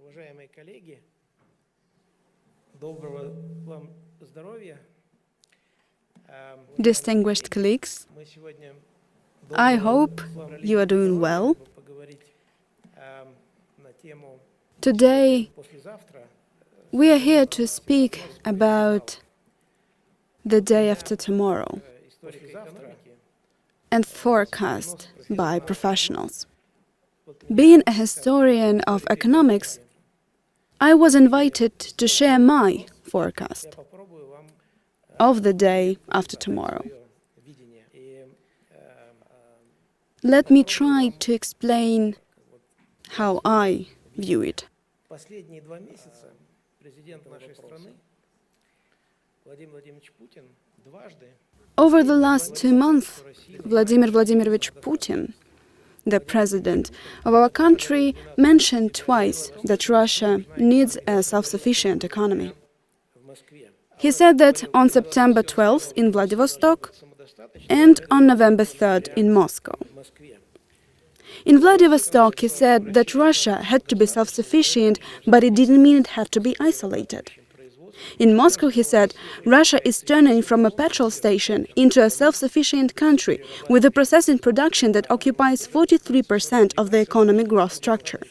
Уважаемые коллеги, доброго вам здоровья. Distinguished colleagues, Мы сегодня I hope you are doing well. поговорить на тему Today, послезавтра. we are here to speak about the day after tomorrow История экономики. and forecast by professionals. Being a historian of economics, I was invited to share my forecast Попробую вам of the day after tomorrow. видение. И Let me try to explain how I view it. последние 2 месяца президент нашей страны Владимир Владимирович Путин дважды Over the last 2 months, Vladimir Vladimirovich Putin, the president of our country, mentioned twice that Russia needs a self-sufficient economy. в Москве He said that on September 12th in Vladivostok and on November 3rd in Moscow. в Москве. In Vladivostok, he said that Russia had to be self-sufficient, but it didn't mean it had to be isolated. In Moscow, he said, Russia is turning from a petrol station into a self-sufficient country with a processing production that occupies 43% of the economic growth structure.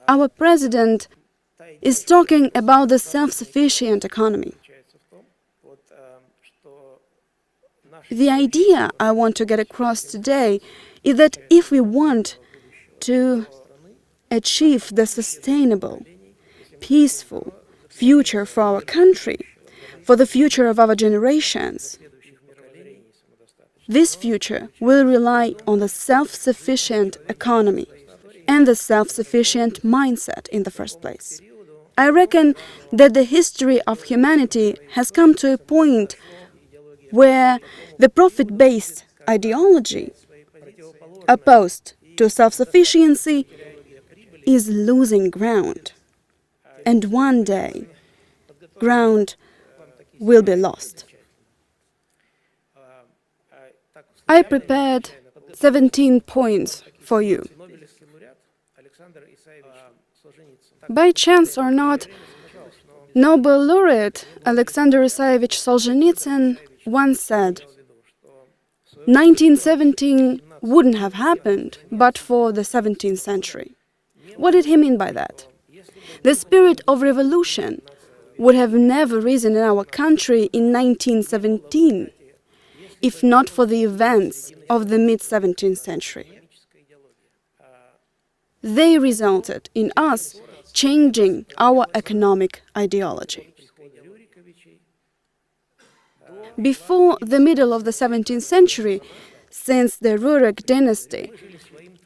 Our president is talking about the self-sufficient economy. Заключается в том, что The idea I want to get across today is that if we want to achieve the sustainable, peaceful future for our country, for the future of our generations, this future will rely on the self-sufficient economy and the self-sufficient mindset in the first place. I reckon that the history of humanity has come to a point where the profit-based ideology opposed to self-sufficiency is losing ground. And one day, ground will be lost. I prepared 17 points for you. Нобелевский лауреат Александр Исаевич Солженицын By chance or not, Nobel laureate Alexander Isayevich Solzhenitsyn once said, 1917 wouldn't have happened but for the 17th century. What did he mean by that? The spirit of revolution would have never risen in our country in 1917 if not for the events of the mid-17th century. They resulted in us changing our economic ideology. Before the middle of the 17th century, since the Rurik dynasty,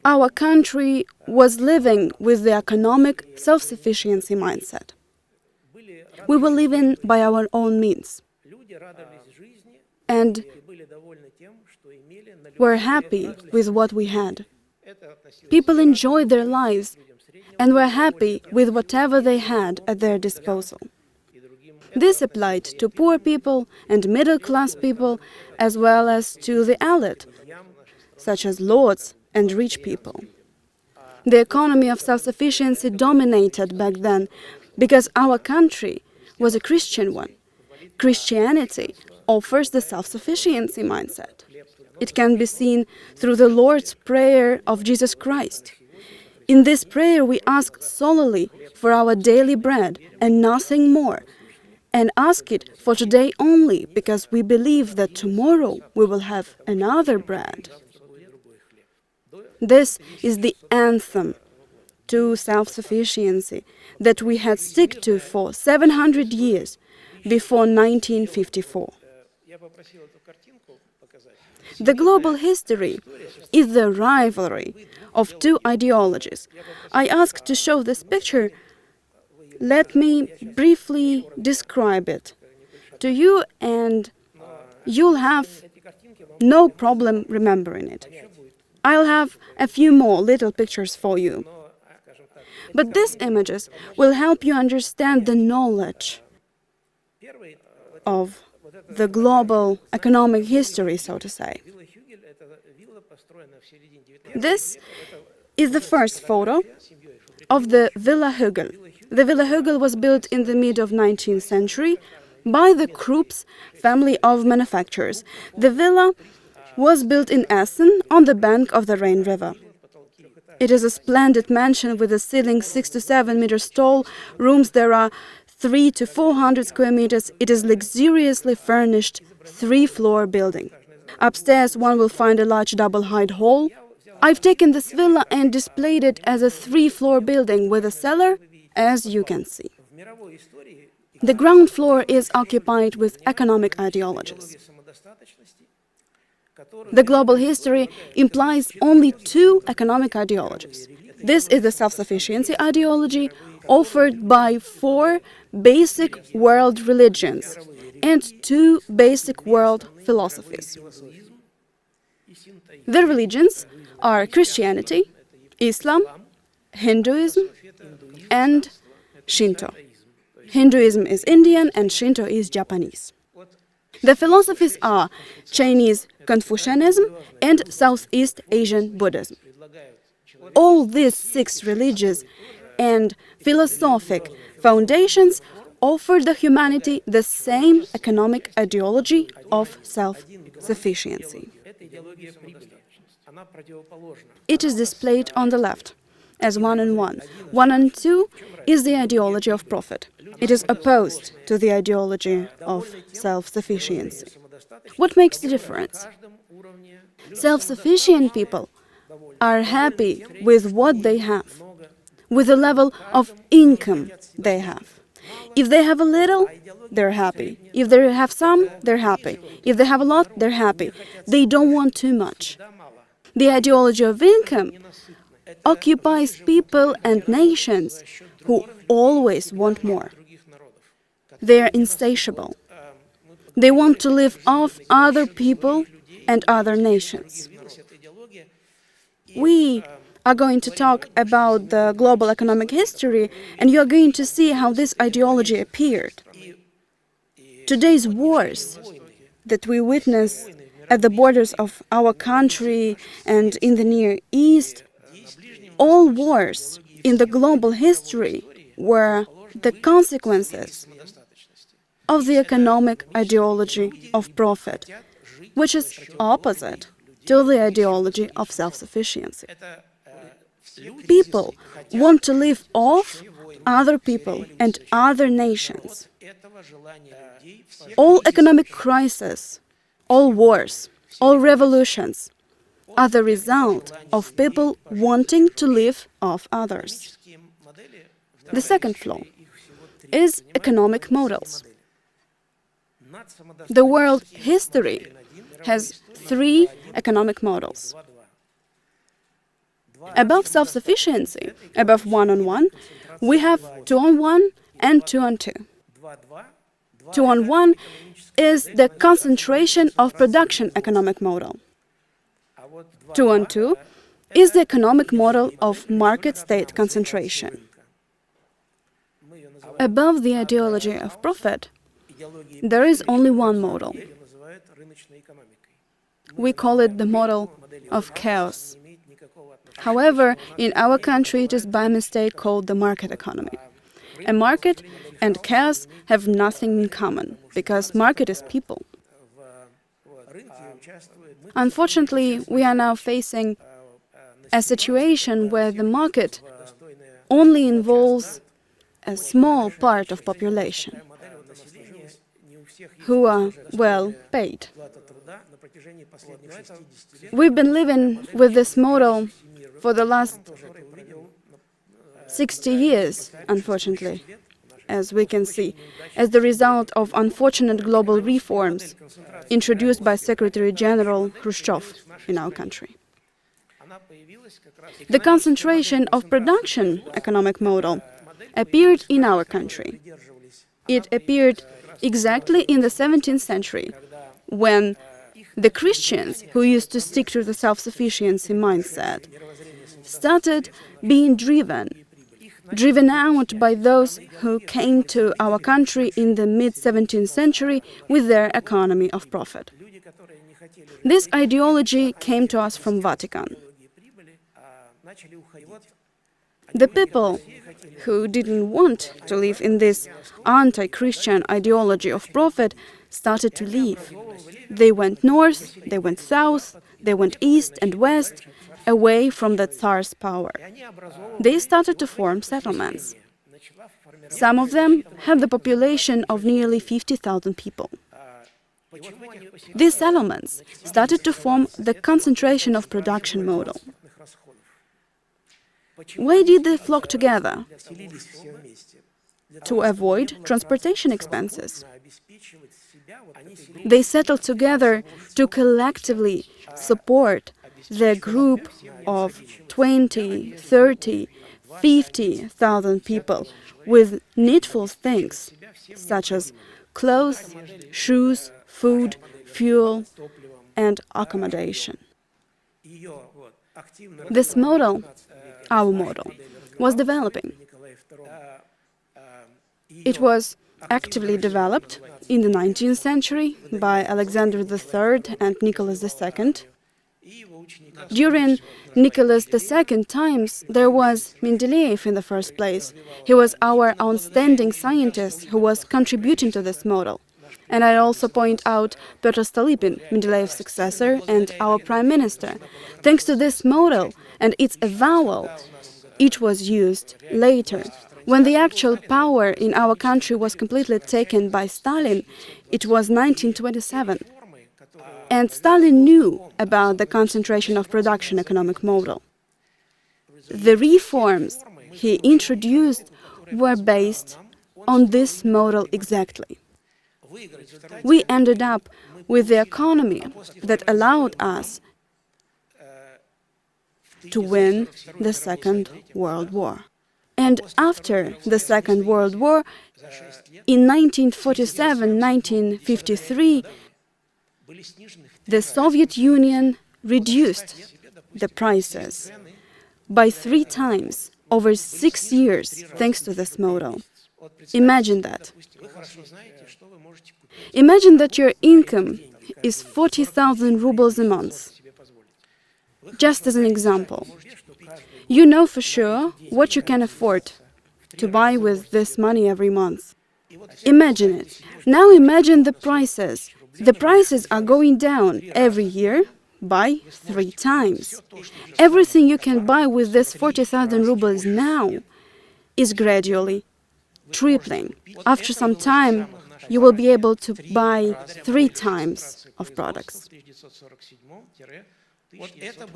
our country was living with the economic self-sufficiency mindset. We were living by our own means люди радовались жизни and и были довольны тем, что имели на were happy with what we had. это относилось People enjoyed their lives and were happy with whatever they had at their disposal. и другим. This applied to poor people and middle-class people, as well as to the elite, such as lords and rich people. The economy of self-sufficiency dominated back then because our country was a Christian one. Christianity offers the self-sufficiency mindset. It can be seen through the Lord's Prayer of Jesus Christ. In this prayer, we ask solely for our daily bread and nothing more, and ask it for today only because we believe that tomorrow we will have another bread. This is the anthem to self-sufficiency that we had stuck to for 700 years before 1954. Я попросил эту картинку показать. The global history is the rivalry of two ideologies. I asked to show this picture. Let me briefly describe it to you, and you'll have no problem remembering it. I'll have a few more little pictures for you. But these images will help you understand the knowledge Первый of the global economic history, so to say. вилла Хюгель — это вилла, построенная в середине 19 This is the first photo of the Villa Hügel. The Villa Hügel was built in the mid of 19th century by the Krupps family of manufacturers. The villa was built in Essen on the bank of the Rhine River. It is a splendid mansion with a ceiling 6 to 7 meters tall. Rooms there are 300 to 400 square meters. It is luxuriously furnished 3-floor building. Upstairs one will find a large double-height hall. I've taken this villa and displayed it as a 3-floor building with a cellar, as you can see. The ground floor is occupied with economic ideologies. The global history implies only 2 economic ideologies. This is the self-sufficiency ideology offered by 4 basic world religions and 2 basic world philosophies. The religions are Christianity, Islam, Hinduism, and Shinto. Hinduism is Indian and Shinto is Japanese. The philosophies are Chinese Confucianism and Southeast Asian Buddhism. All these 6 religious and philosophic foundations offer the humanity the same economic ideology of self-sufficiency. It is displayed on the left as 1 and 1. 1 and 2 is the ideology of profit. It is opposed to the ideology of self-sufficiency. What makes the difference? Self-sufficient people are happy with what they have, with the level of income they have. If they have a little, they're happy. If they have some, they're happy. If they have a lot, they're happy. They don't want too much. The ideology of income occupies people and nations who always want more. They are insatiable. They want to live off other people and other nations. We are going to talk about the global economic history, and you are going to see how this ideology appeared. Today's wars that we witness at the borders of our country and in the Near East, all wars in the global history were the consequences of the economic ideology of profit, which is opposite to the ideology of self-sufficiency. People want to live off other people and other nations. All economic crises, all wars, all revolutions are the result of people wanting to live off others. The second flaw is economic models. The world history has 3 economic models. Above self-sufficiency, above 1 on 1, we have 2 on 1 and 2 on 2. 2 on 1 is the concentration of production economic model. 2 on 2 is the economic model of market-state concentration. Above the ideology of profit, there is only one model. We call it the model of chaos. However, in our country it is by mistake called the market economy. A market and chaos have nothing in common, because market is people. Unfortunately, we are now facing a situation where the market only involves a small part of population who are well paid. We've been living with this model for the last 60 years, unfortunately, as we can see, as the result of unfortunate global reforms introduced by Secretary General Khrushchev in our country. The concentration of production economic model appeared in our country. It appeared exactly in the 17th century, when the Christians, who used to stick to the self-sufficiency mindset, started being driven out by those who came to our country in the mid-17th century with their economy of profit. This ideology came to us from Vatican. The people who didn't want to live in this anti-Christian ideology of profit started to leave. They went north, they went south, they went east and west, away from the Tsar's power. They started to form settlements. Some of them had the population of nearly 50,000 people. These settlements started to form the concentration of production model. Why did they flock together? To avoid transportation expenses. They settled together to collectively support the group of 20, 30, 50,000 people with needful things such as clothes, shoes, food, fuel, and accommodation. This model, our model, was developing. It was actively developed in the 19th century by Alexander III and Nicholas II. During Nicholas II times, there was Mendeleev in the first place. He was our outstanding scientist who was contributing to this model. And I also point out Petr-Stolypin, Mendeleev's successor and our prime minister. Thanks to this model and its avowal, it was used later. When the actual power in our country was completely taken by Stalin, it was 1927. And Stalin knew about the concentration of production economic model. The reforms he introduced were based on this model exactly. We ended up with the economy that allowed us to win the Second World War. And after the Second World War, in 1947-1953, the Soviet Union reduced the prices by 3 times over 6 years thanks to this model. Imagine that. Imagine that your income is 40,000 rubles a month. Just as an example, you know for sure what you can afford to buy with this money every month. Imagine it. Now imagine the prices. The prices are going down every year by 3 times. Everything you can buy with this 40,000 rubles now is gradually tripling. After some time, you will be able to buy 3 times of products.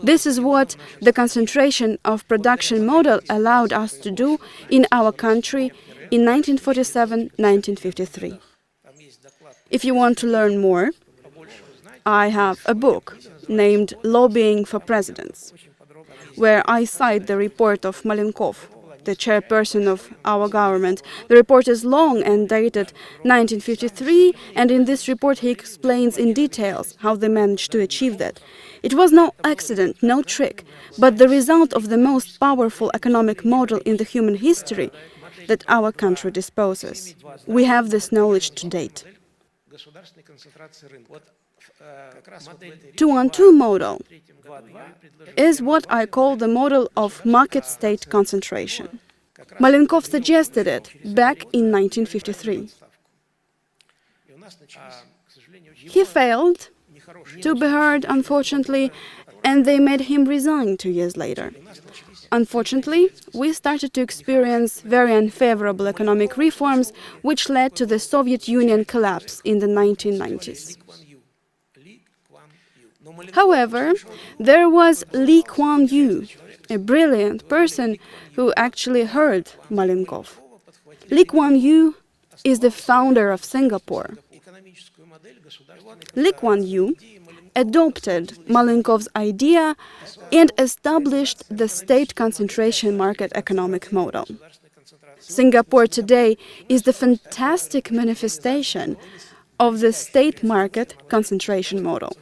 This is what the concentration of production model allowed us to do in our country in 1947-1953. If you want to learn more, I have a book named Lobbying for Presidents, where I cite the report of Malenkov, the chairperson of our government. The report is long and dated 1953, and in this report he explains in details how they managed to achieve that. It was no accident, no trick, but the result of the most powerful economic model in the human history that our country disposes. We have this knowledge to date. 2-on-2 model is what I call the model of market-state concentration. Malenkov suggested it back in 1953. He failed to be heard, unfortunately, and they made him resign 2 years later. Unfortunately, we started to experience very unfavorable economic reforms, which led to the Soviet Union collapse in the 1990s. However, there was Lee Kuan Yew, a brilliant person who actually heard Malenkov. Lee Kuan Yew is the founder of Singapore. Lee Kuan Yew adopted Malenkov's idea and established the state concentration market economic model. Singapore today is the fantastic manifestation of the state market concentration model.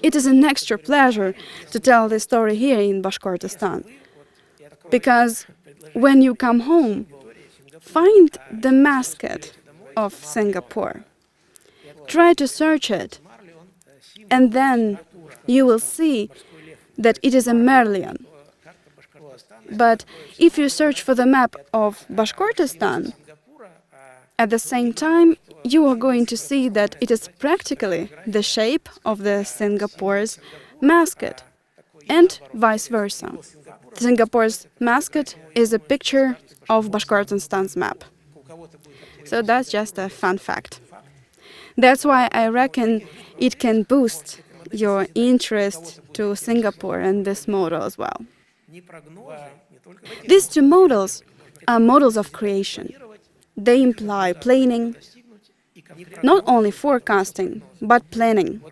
It is an extra pleasure to tell this story here in Bashkortostan, because when you come home, find the mascot of Singapore. Try to search it, and then you will see that it is a Merlion. But if you search for the map of Bashkortostan, at the same time, you are going to see that it is practically the shape of the Singapore's mascot, and vice versa. Singapore's mascot is a picture of Bashkortostan's map. So that's just a fun fact. That's why I reckon it can boost your interest to Singapore and this model as well. These two models are models of creation. They imply planning, not only forecasting, but planning.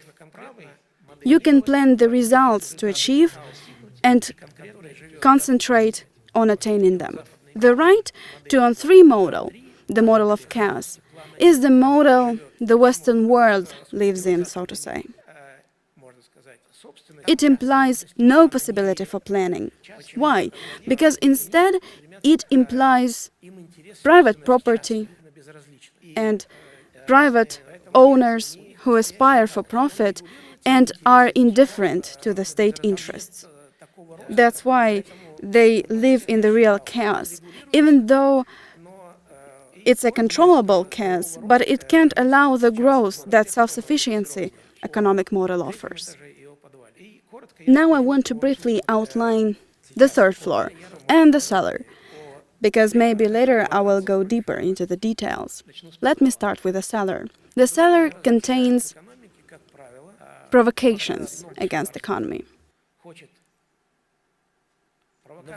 You can plan the results to achieve and concentrate on attaining them. The right 2-on-3 model, the model of chaos, is the model the Western world lives in, so to say. It implies no possibility for planning. Why? Because instead it implies private property and private owners who aspire for profit and are indifferent to the state interests. That's why they live in the real chaos, even though it's a controllable chaos, but it can't allow the growth that self-sufficiency economic model offers. Now I want to briefly outline the third floor and the cellar, because maybe later I will go deeper into the details. Let me start with the cellar. The cellar contains provocations against the economy.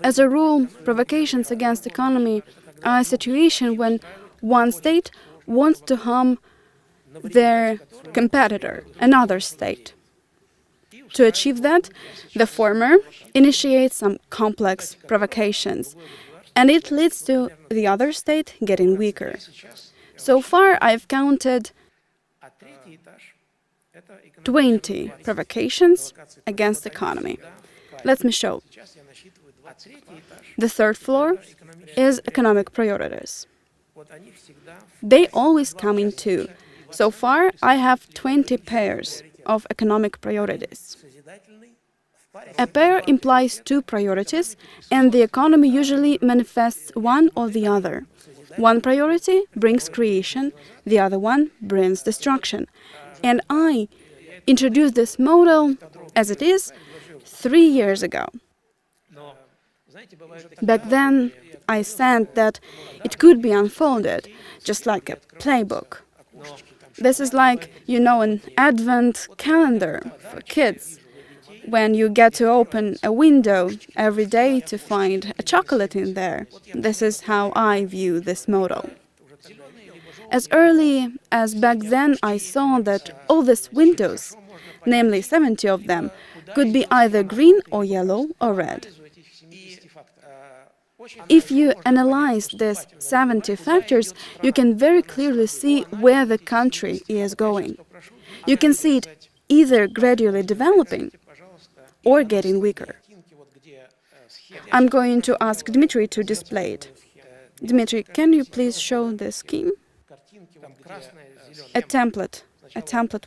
As a rule, provocations against the economy are a situation when one state wants to harm their competitor, another state. To achieve that, the former initiates some complex provocations, and it leads to the other state getting weaker. So far, I've counted 20 provocations against the economy. Let me show. The third floor is economic priorities. They always come in two. So far, I have 20 pairs of economic priorities. A pair implies two priorities, and the economy usually manifests one or the other. One priority brings creation, the other one brings destruction. And I introduced this model as it is 3 years ago. Back then, I said that it could be unfolded, just like a playbook. This is like, an advent calendar for kids, when you get to open a window every day to find a chocolate in there. This is how I view this model. As early as back then, I saw that all these windows, namely 70 of them, could be either green or yellow or red. If you analyze these 70 factors, you can very clearly see where the country is going. You can see it either gradually developing or getting weaker. I'm going to ask Dmitry to display it. Dmitry, can you please show the scheme? A template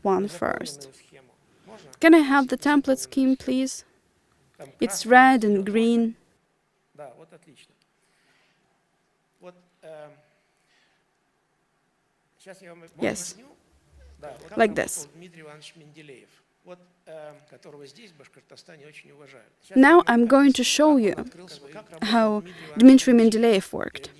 one first. Can I have the template scheme, please? It's red and green. Yes, like this. Now I'm going to show you how Dmitry Mendeleev worked.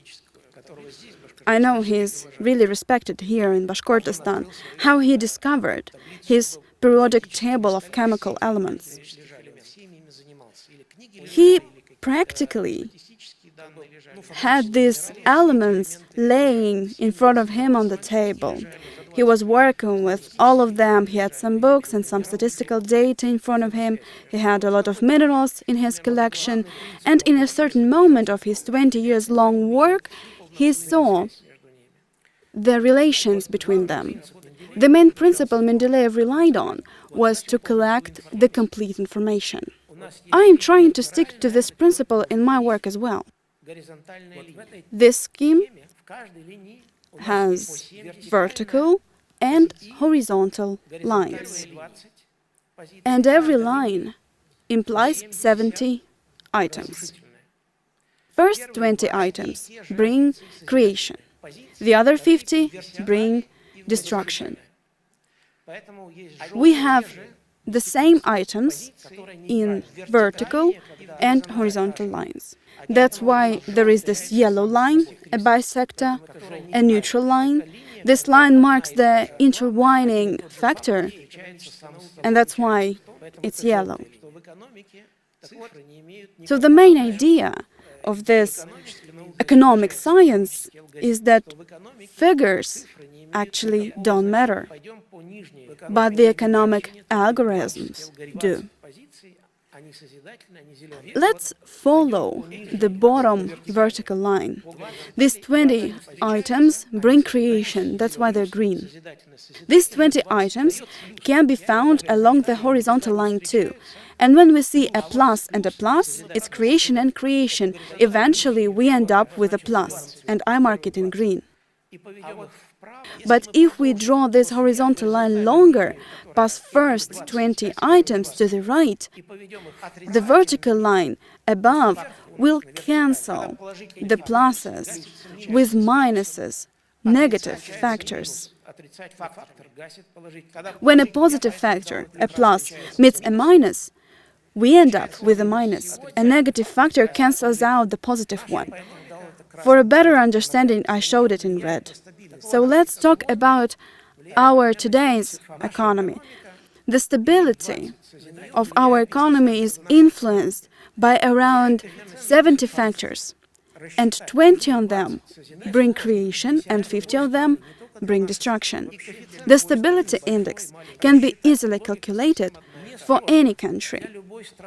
I know he's really respected here in Bashkortostan, how he discovered his periodic table of chemical elements. He practically had these elements laying in front of him on the table. He was working with all of them. He had some books and some statistical data in front of him. He had a lot of minerals in his collection. And in a certain moment of his 20 years long work, he saw the relations between them. The main principle Mendeleev relied on was to collect the complete information. I am trying to stick to this principle in my work as well. This scheme has vertical and horizontal lines. And every line implies 70 items. First 20 items bring creation. The other 50 bring destruction. We have the same items in vertical and horizontal lines. That's why there is this yellow line, a bisector, a neutral line. This line marks the intertwining factor, and that's why it's yellow. So the main idea of this economic science is that figures actually don't matter, but the economic algorithms do. Let's follow the bottom vertical line. These 20 items bring creation, that's why they're green. These 20 items can be found along the horizontal line too. And when we see a plus and a plus, it's creation and creation. Eventually we end up with a plus, and I mark it in green. But if we draw this horizontal line longer, past first 20 items to the right, the vertical line above will cancel the pluses with minuses, negative factors. When a positive factor, a plus, meets a minus, we end up with a minus. A negative factor cancels out the positive one. For a better understanding, I showed it in red. So let's talk about our today's economy. The stability of our economy is influenced by around 70 factors, and 20 of them bring creation and 50 of them bring destruction. The stability index can be easily calculated for any country,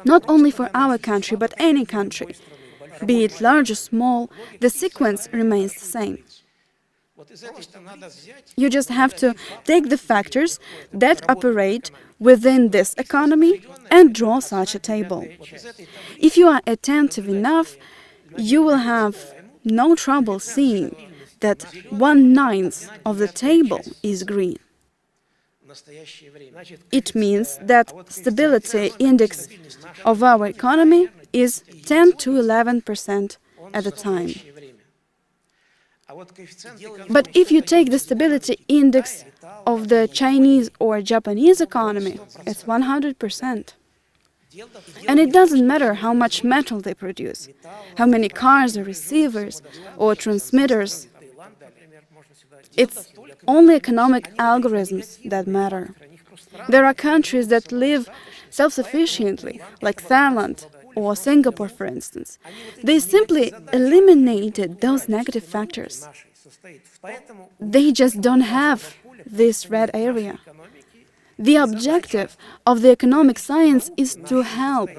not only for our country, but any country. Be it large or small, the sequence remains the same. You just have to take the factors that operate within this economy and draw such a table. If you are attentive enough, you will have no trouble seeing that 1/9 of the table is green. It means that stability index of our economy is 10 to 11% at a time. But if you take the stability index of the Chinese or Japanese economy, it's 100%. And it doesn't matter how much metal they produce, how many cars or receivers or transmitters. It's only economic algorithms that matter. There are countries that live self-sufficiently, like Thailand or Singapore, for instance. They simply eliminated those negative factors. They just don't have this red area. The objective of the economic science is to help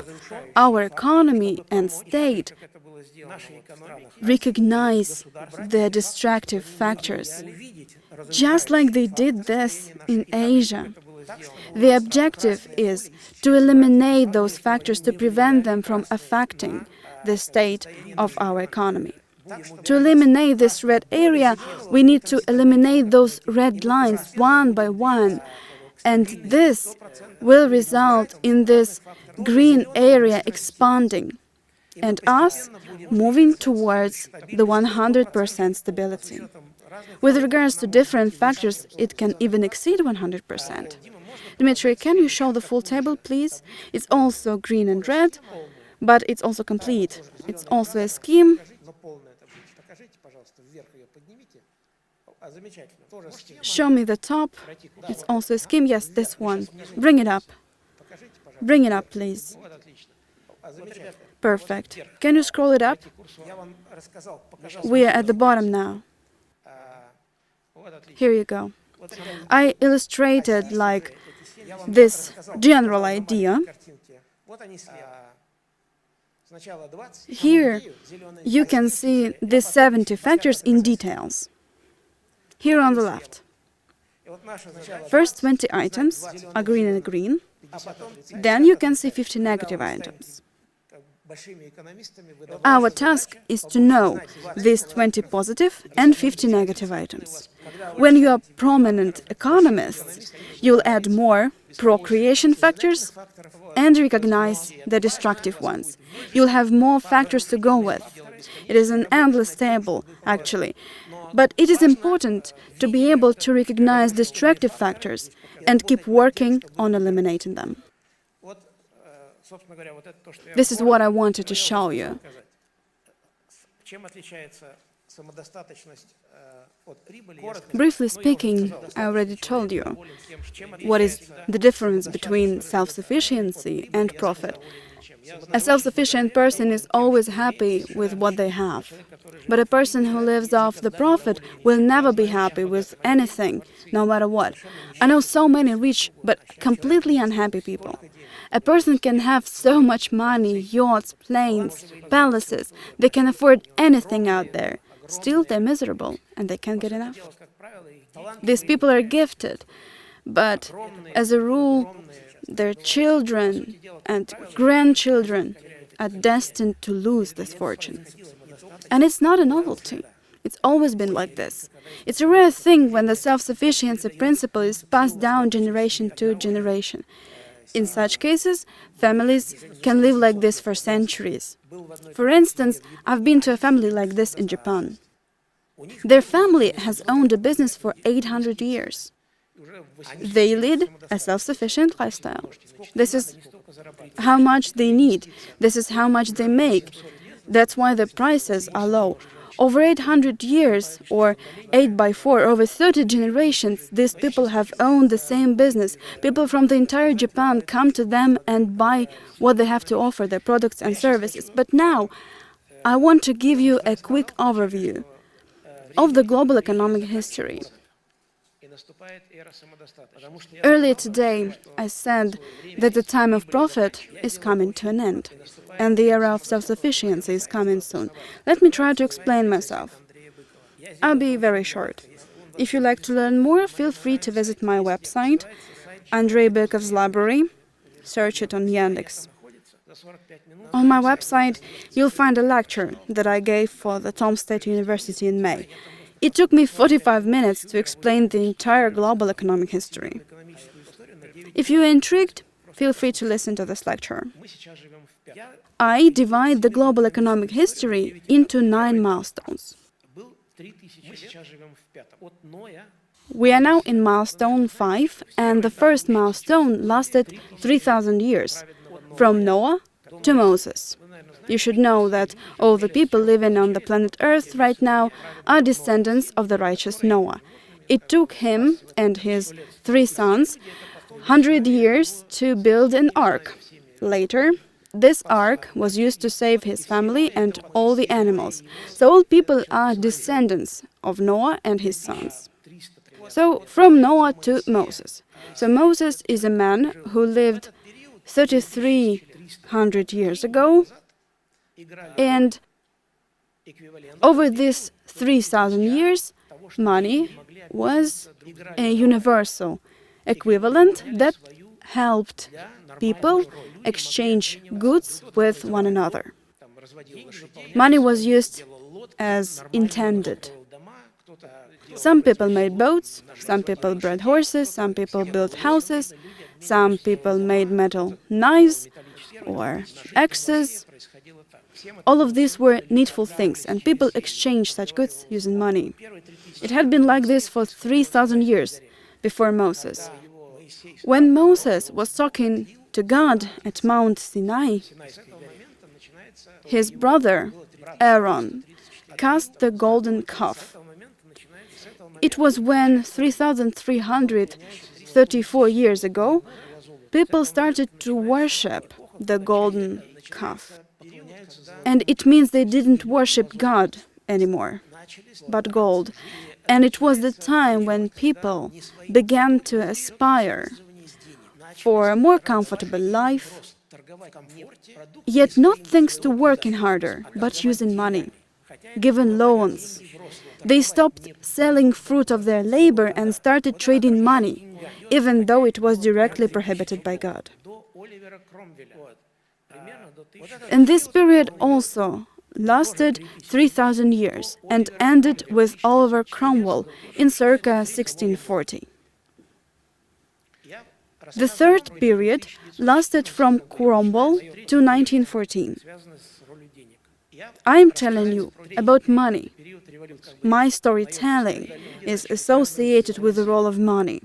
our economy and state recognize the destructive factors, just like they did this in Asia. The objective is to eliminate those factors to prevent them from affecting the state of our economy. To eliminate this red area, we need to eliminate those red lines one by one, and this will result in this green area expanding and us moving towards the 100% stability. With regards to different factors, it can even exceed 100%. Dmitry, can you show the full table, please? It's also green and red, but it's also complete. It's also a scheme. Show me the top. It's also a scheme. Yes, this one. Bring it up. Bring it up, please. Perfect. Can you scroll it up? We are at the bottom now. Here you go. I illustrated like this general idea. Here you can see the 70 factors in details. Here on the left. First 20 items are green and green. Then you can see 50 negative items. Our task is to know these 20 positive and 50 negative items. When you are prominent economists, you'll add more procreation factors and recognize the destructive ones. You'll have more factors to go with. It is an endless table, actually. But it is important to be able to recognize destructive factors and keep working on eliminating them. This is what I wanted to show you. Briefly speaking, I already told you what is the difference between self-sufficiency and profit. A self-sufficient person is always happy with what they have. But a person who lives off the profit will never be happy with anything, no matter what. I know so many rich but completely unhappy people. A person can have so much money, yachts, planes, palaces, they can afford anything out there. Still, they're miserable and they can't get enough. These people are gifted, but as a rule, their children and grandchildren are destined to lose this fortune. And it's not a novelty. It's always been like this. It's a rare thing when the self-sufficiency principle is passed down generation to generation. In such cases, families can live like this for centuries. For instance, I've been to a family like this in Japan. Their family has owned a business for 800 years. They lead a self-sufficient lifestyle. This is how much they need. This is how much they make. That's why the prices are low. Over 800 years, or 8 by 4, over 30 generations, these people have owned the same business. People from the entire Japan come to them and buy what they have to offer, their products and services. But now, I want to give you a quick overview of the global economic history. Earlier today, I said that the time of profit is coming to an end, and the era of self-sufficiency is coming soon. Let me try to explain myself. I'll be very short. If you'd like to learn more, feel free to visit my website, Andrey Bykov's library. Search it on Yandex. On my website, you'll find a lecture that I gave for the Tom State University in May. It took me 45 minutes to explain the entire global economic history. If you're intrigued, feel free to listen to this lecture. I divide the global economic history into 9 milestones. We are now in milestone 5, and the first milestone lasted 3,000 years, from Noah to Moses. You should know that all the people living on the planet Earth right now are descendants of the righteous Noah. It took him and his 3 sons 100 years to build an ark. Later, this ark was used to save his family and all the animals. So all people are descendants of Noah and his sons. So from Noah to Moses. So Moses is a man who lived 3,300 years ago. And over these 3,000 years, money was a universal equivalent that helped people exchange goods with one another. Money was used as intended. Some people made boats, some people bred horses, some people built houses, some people made metal knives or axes. All of these were needful things, and people exchanged such goods using money. It had been like this for 3,000 years before Moses. When Moses was talking to God at Mount Sinai, his brother Aaron cast the golden calf. It was when 3,334 years ago, people started to worship the golden calf. And it means they didn't worship God anymore, but gold. And it was the time when people began to aspire for a more comfortable life, yet not thanks to working harder, but using money, giving loans. They stopped selling fruit of their labor and started trading money, even though it was directly prohibited by God. And this period also lasted 3,000 years and ended with Oliver Cromwell in circa 1640. The third period lasted from Cromwell to 1914. I am telling you about money. My storytelling is associated with the role of money.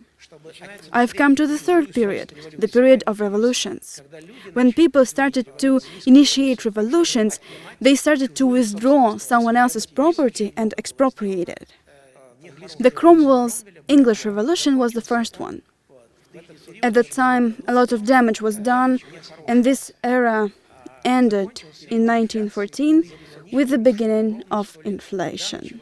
I've come to the third period, the period of revolutions. When people started to initiate revolutions, they started to withdraw someone else's property and expropriate it. The Cromwell's English Revolution was the first one. At that time, a lot of damage was done, and this era ended in 1914 with the beginning of inflation.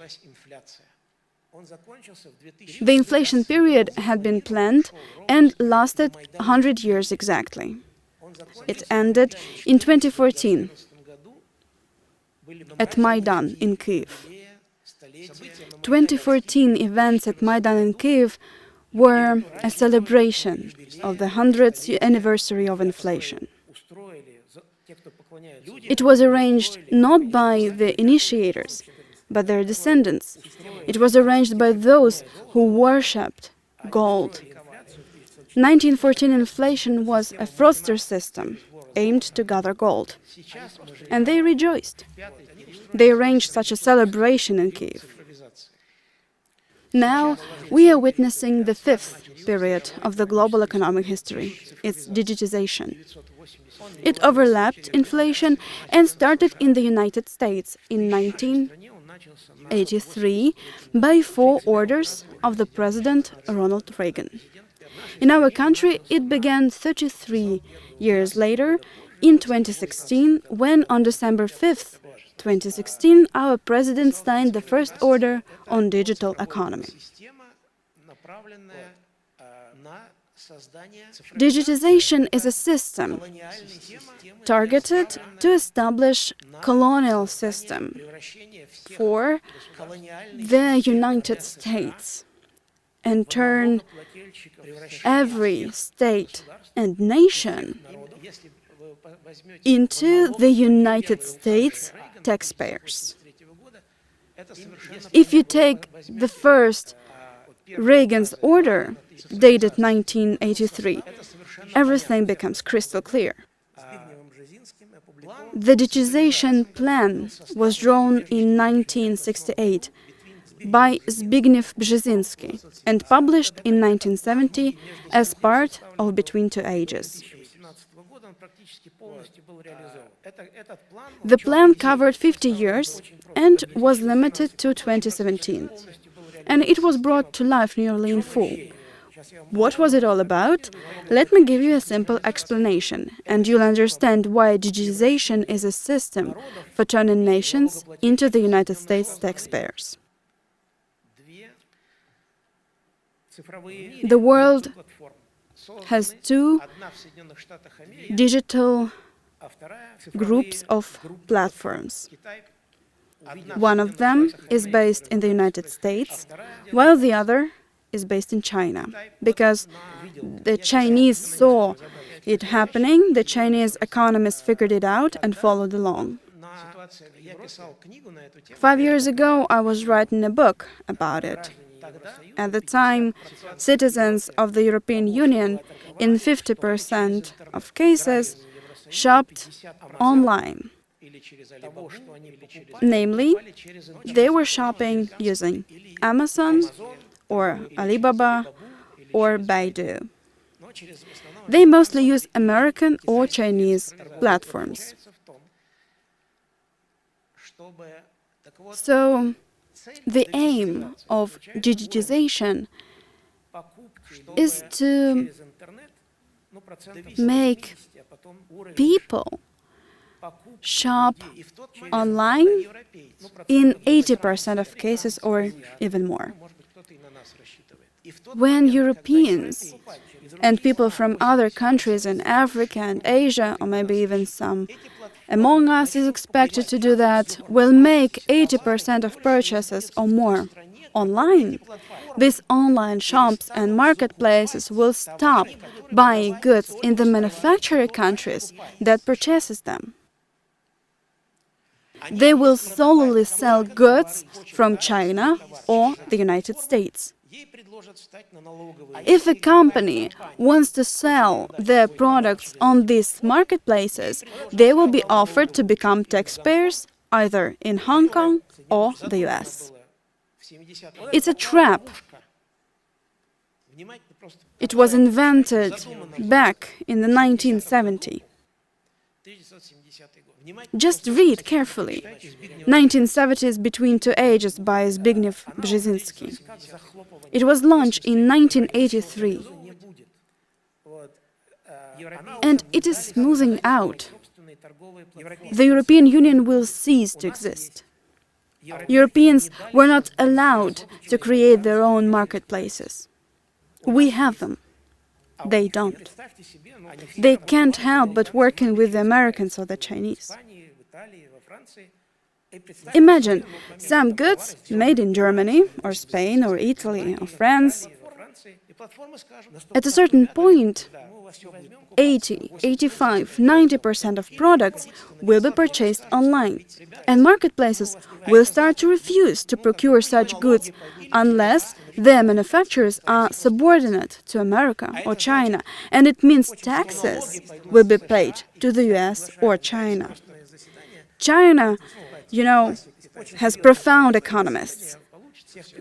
The inflation period had been planned and lasted 100 years exactly. It ended in 2014 at Maidan in Kyiv. 2014 events at Maidan in Kyiv were a celebration of the 100th anniversary of inflation. It was arranged not by the initiators, but their descendants. It was arranged by those who worshipped gold. 1914 inflation was a fraudster system aimed to gather gold. And they rejoiced. They arranged such a celebration in Kyiv. Now, we are witnessing the fifth period of the global economic history, its digitization. It overlapped inflation and started in the United States in 1983 by 4 orders of the President Ronald Reagan. In our country, it began 33 years later, in 2016, when on December 5th, 2016, our President signed the first order on digital economy. Digitization is a system targeted to establish colonial system for the United States and turn every state and nation into the United States taxpayers. If you take the first Reagan's order, dated 1983, everything becomes crystal clear. The digitization plan was drawn in 1968 by Zbigniew Brzezinski and published in 1970 as part of Between Two Ages. The plan covered 50 years and was limited to 2017, and it was brought to life nearly in full. What was it all about? Let me give you a simple explanation, and you'll understand why digitization is a system for turning nations into the United States taxpayers. The world has 2 digital groups of platforms. One of them is based in the United States, while the other is based in China, because the Chinese saw it happening, the Chinese economists figured it out and followed along. 5 years ago, I was writing a book about it. At the time, citizens of the European Union, in 50% of cases, shopped online. Namely, they were shopping using Amazon, or Alibaba, or Baidu. They mostly use American or Chinese platforms. So, the aim of digitization is to make people shop online in 80% of cases or even more. When Europeans and people from other countries in Africa and Asia, or maybe even some among us is expected to do that, will make 80% of purchases or more online. These online shops and marketplaces will stop buying goods in the manufacturing countries that purchases them. They will solely sell goods from China or the United States. If a company wants to sell their products on these marketplaces, they will be offered to become taxpayers either in Hong Kong or the US. It's a trap. It was invented back in the 1970s. Just read carefully. 1970s Between Two Ages by Zbigniew Brzezinski. It was launched in 1983. And it is smoothing out. The European Union will cease to exist. Europeans were not allowed to create their own marketplaces. We have them. They don't. They can't help but working with the Americans or the Chinese. Imagine some goods made in Germany or Spain or Italy or France. At a certain point, 80, 85, 90% of products will be purchased online, and marketplaces will start to refuse to procure such goods unless their manufacturers are subordinate to America or China, and it means taxes will be paid to the US or China. China, has profound economists.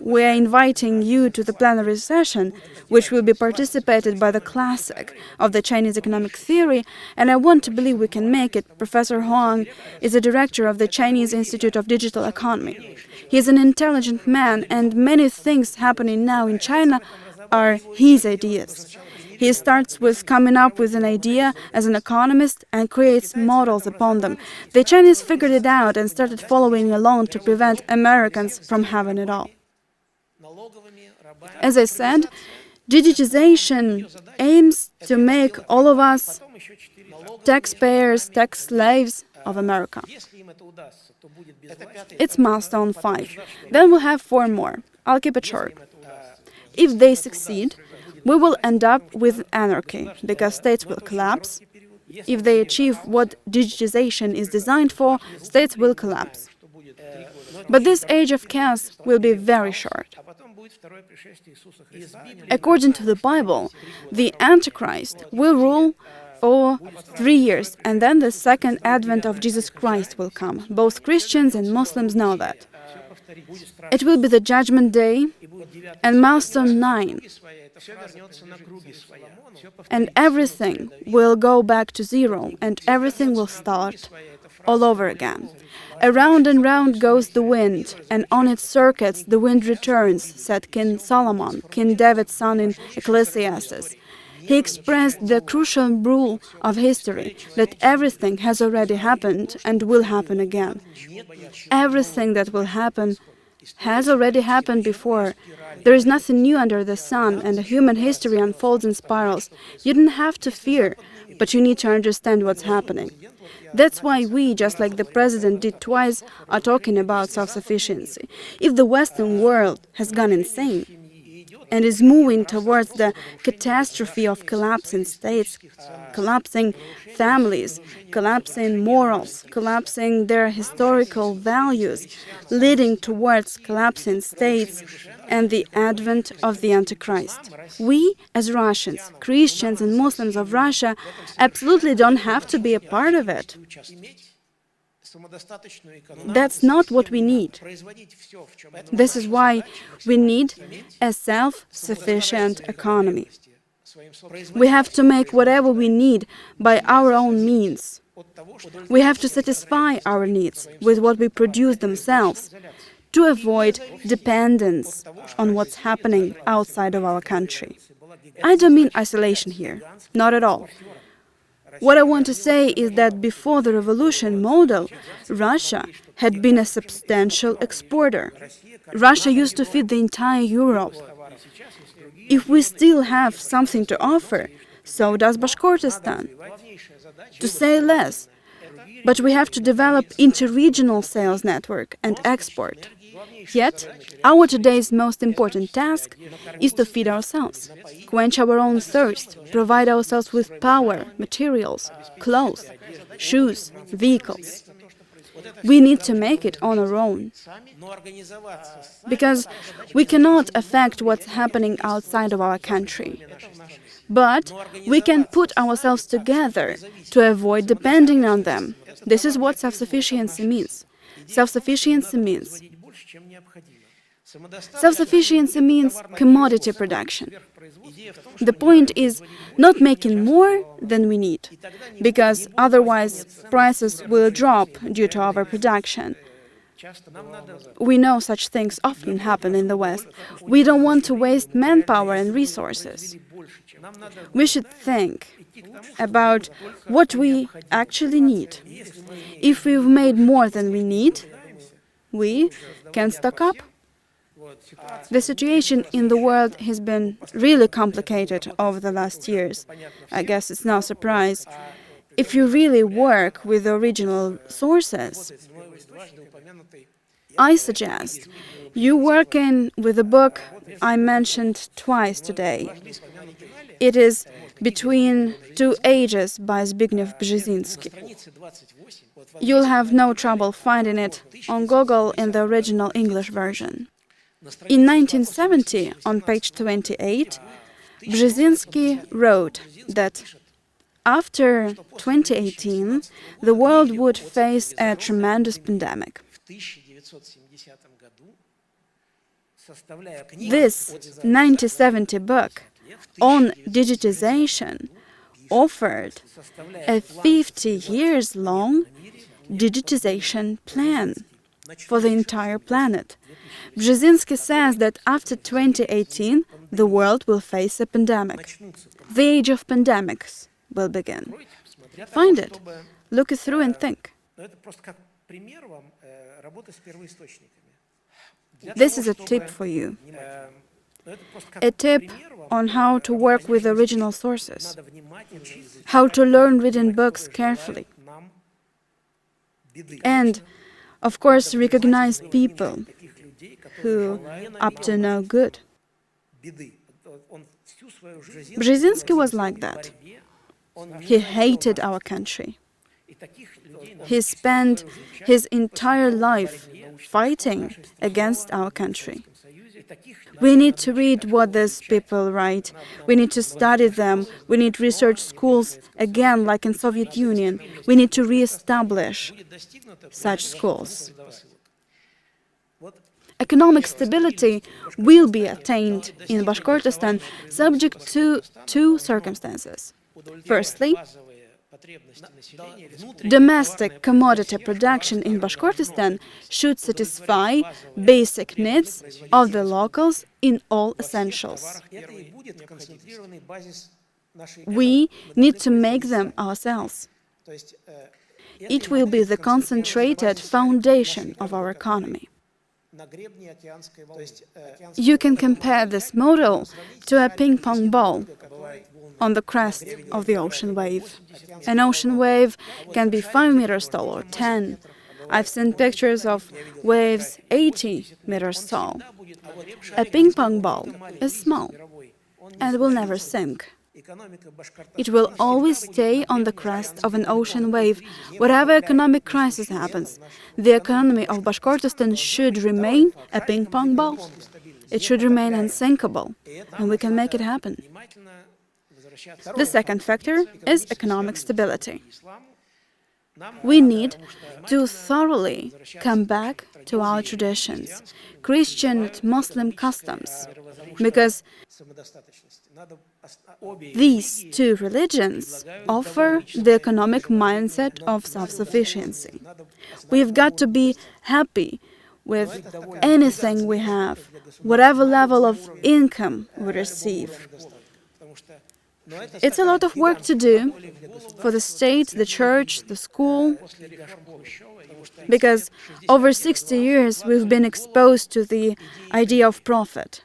We are inviting you to the plenary session, which will be participated by the classic of the Chinese economic theory, and I want to believe we can make it. Professor Huang is the director of the Chinese Institute of Digital Economy. He is an intelligent man, and many things happening now in China are his ideas. He starts with coming up with an idea as an economist and creates models upon them. The Chinese figured it out and started following along to prevent Americans from having it all. As I said, digitization aims to make all of us taxpayers, tax slaves of America. It's milestone 5. Then we'll have 4 more. I'll keep it short. If they succeed, we will end up with anarchy, because states will collapse. If they achieve what digitization is designed for, states will collapse. But this age of chaos will be very short. According to the Bible, the Antichrist will rule for 3 years, and then the second advent of Jesus Christ will come. Both Christians and Muslims know that. It will be the Judgment Day and milestone 9. And everything will go back to zero, and everything will start all over again. Around and round goes the wind, and on its circuits the wind returns, said King Solomon, King David's son in Ecclesiastes. He expressed the crucial rule of history, that everything has already happened and will happen again. Everything that will happen has already happened before. There is nothing new under the sun, and the human history unfolds in spirals. You don't have to fear, but you need to understand what's happening. That's why we, just like the president did twice, are talking about self-sufficiency. If the Western world has gone insane and is moving towards the catastrophe of collapsing states, collapsing families, collapsing morals, collapsing their historical values, leading towards collapsing states and the advent of the Antichrist. We, as Russians, Christians and Muslims of Russia, absolutely don't have to be a part of it. That's not what we need. This is why we need a self-sufficient economy. We have to make whatever we need by our own means. We have to satisfy our needs with what we produce themselves to avoid dependence on what's happening outside of our country. I don't mean isolation here, not at all. What I want to say is that before the revolution model, Russia had been a substantial exporter. Russia used to feed the entire Europe. If we still have something to offer, so does Bashkortostan. To say less, but we have to develop inter-regional sales network and export. Yet, our today's most important task is to feed ourselves, quench our own thirst, provide ourselves with power, materials, clothes, shoes, vehicles. We need to make it on our own, because we cannot affect what's happening outside of our country. But we can put ourselves together to avoid depending on them. This is what self-sufficiency means. Self-sufficiency means commodity production. The point is not making more than we need, because otherwise prices will drop due to overproduction. We know such things often happen in the West. We don't want to waste manpower and resources. We should think about what we actually need. If we've made more than we need, we can stock up. The situation in the world has been really complicated over the last years. I guess it's no surprise. If you really work with the original sources, I suggest you working with a book I mentioned twice today. It is Between Two Ages by Zbigniew Brzezinski. You'll have no trouble finding it on Google in the original English version. In 1970, on page 28, Brzezinski wrote that after 2018, the world would face a tremendous pandemic. This 1970 book on digitization offered a 50 years long digitization plan for the entire planet. Brzezinski says that after 2018, the world will face a pandemic. The age of pandemics will begin. Find it, look it through and think. This is a tip for you. A tip on how to work with original sources, how to learn reading books carefully, and, of course, recognize people who up to no good. Brzezinski was like that. He hated our country. He spent his entire life fighting against our country. We need to read what these people write. We need to study them. We need research schools, again, like in Soviet Union. We need to re-establish such schools. Economic stability will be attained in Bashkortostan subject to two circumstances. Firstly, domestic commodity production in Bashkortostan should satisfy basic needs of the locals in all essentials. We need to make them ourselves. It will be the concentrated foundation of our economy. You can compare this model to a ping-pong ball on the crest of the ocean wave. An ocean wave can be 5 meters tall or 10. I've seen pictures of waves 80 meters tall. A ping-pong ball is small and will never sink. It will always stay on the crest of an ocean wave. Whatever economic crisis happens, the economy of Bashkortostan should remain a ping-pong ball. It should remain unsinkable, and we can make it happen. The second factor is economic stability. We need to thoroughly come back to our traditions, Christian and Muslim customs, because these two religions offer the economic mindset of self-sufficiency. We've got to be happy with anything we have, whatever level of income we receive. It's a lot of work to do for the state, the church, the school, because over 60 years we've been exposed to the idea of profit.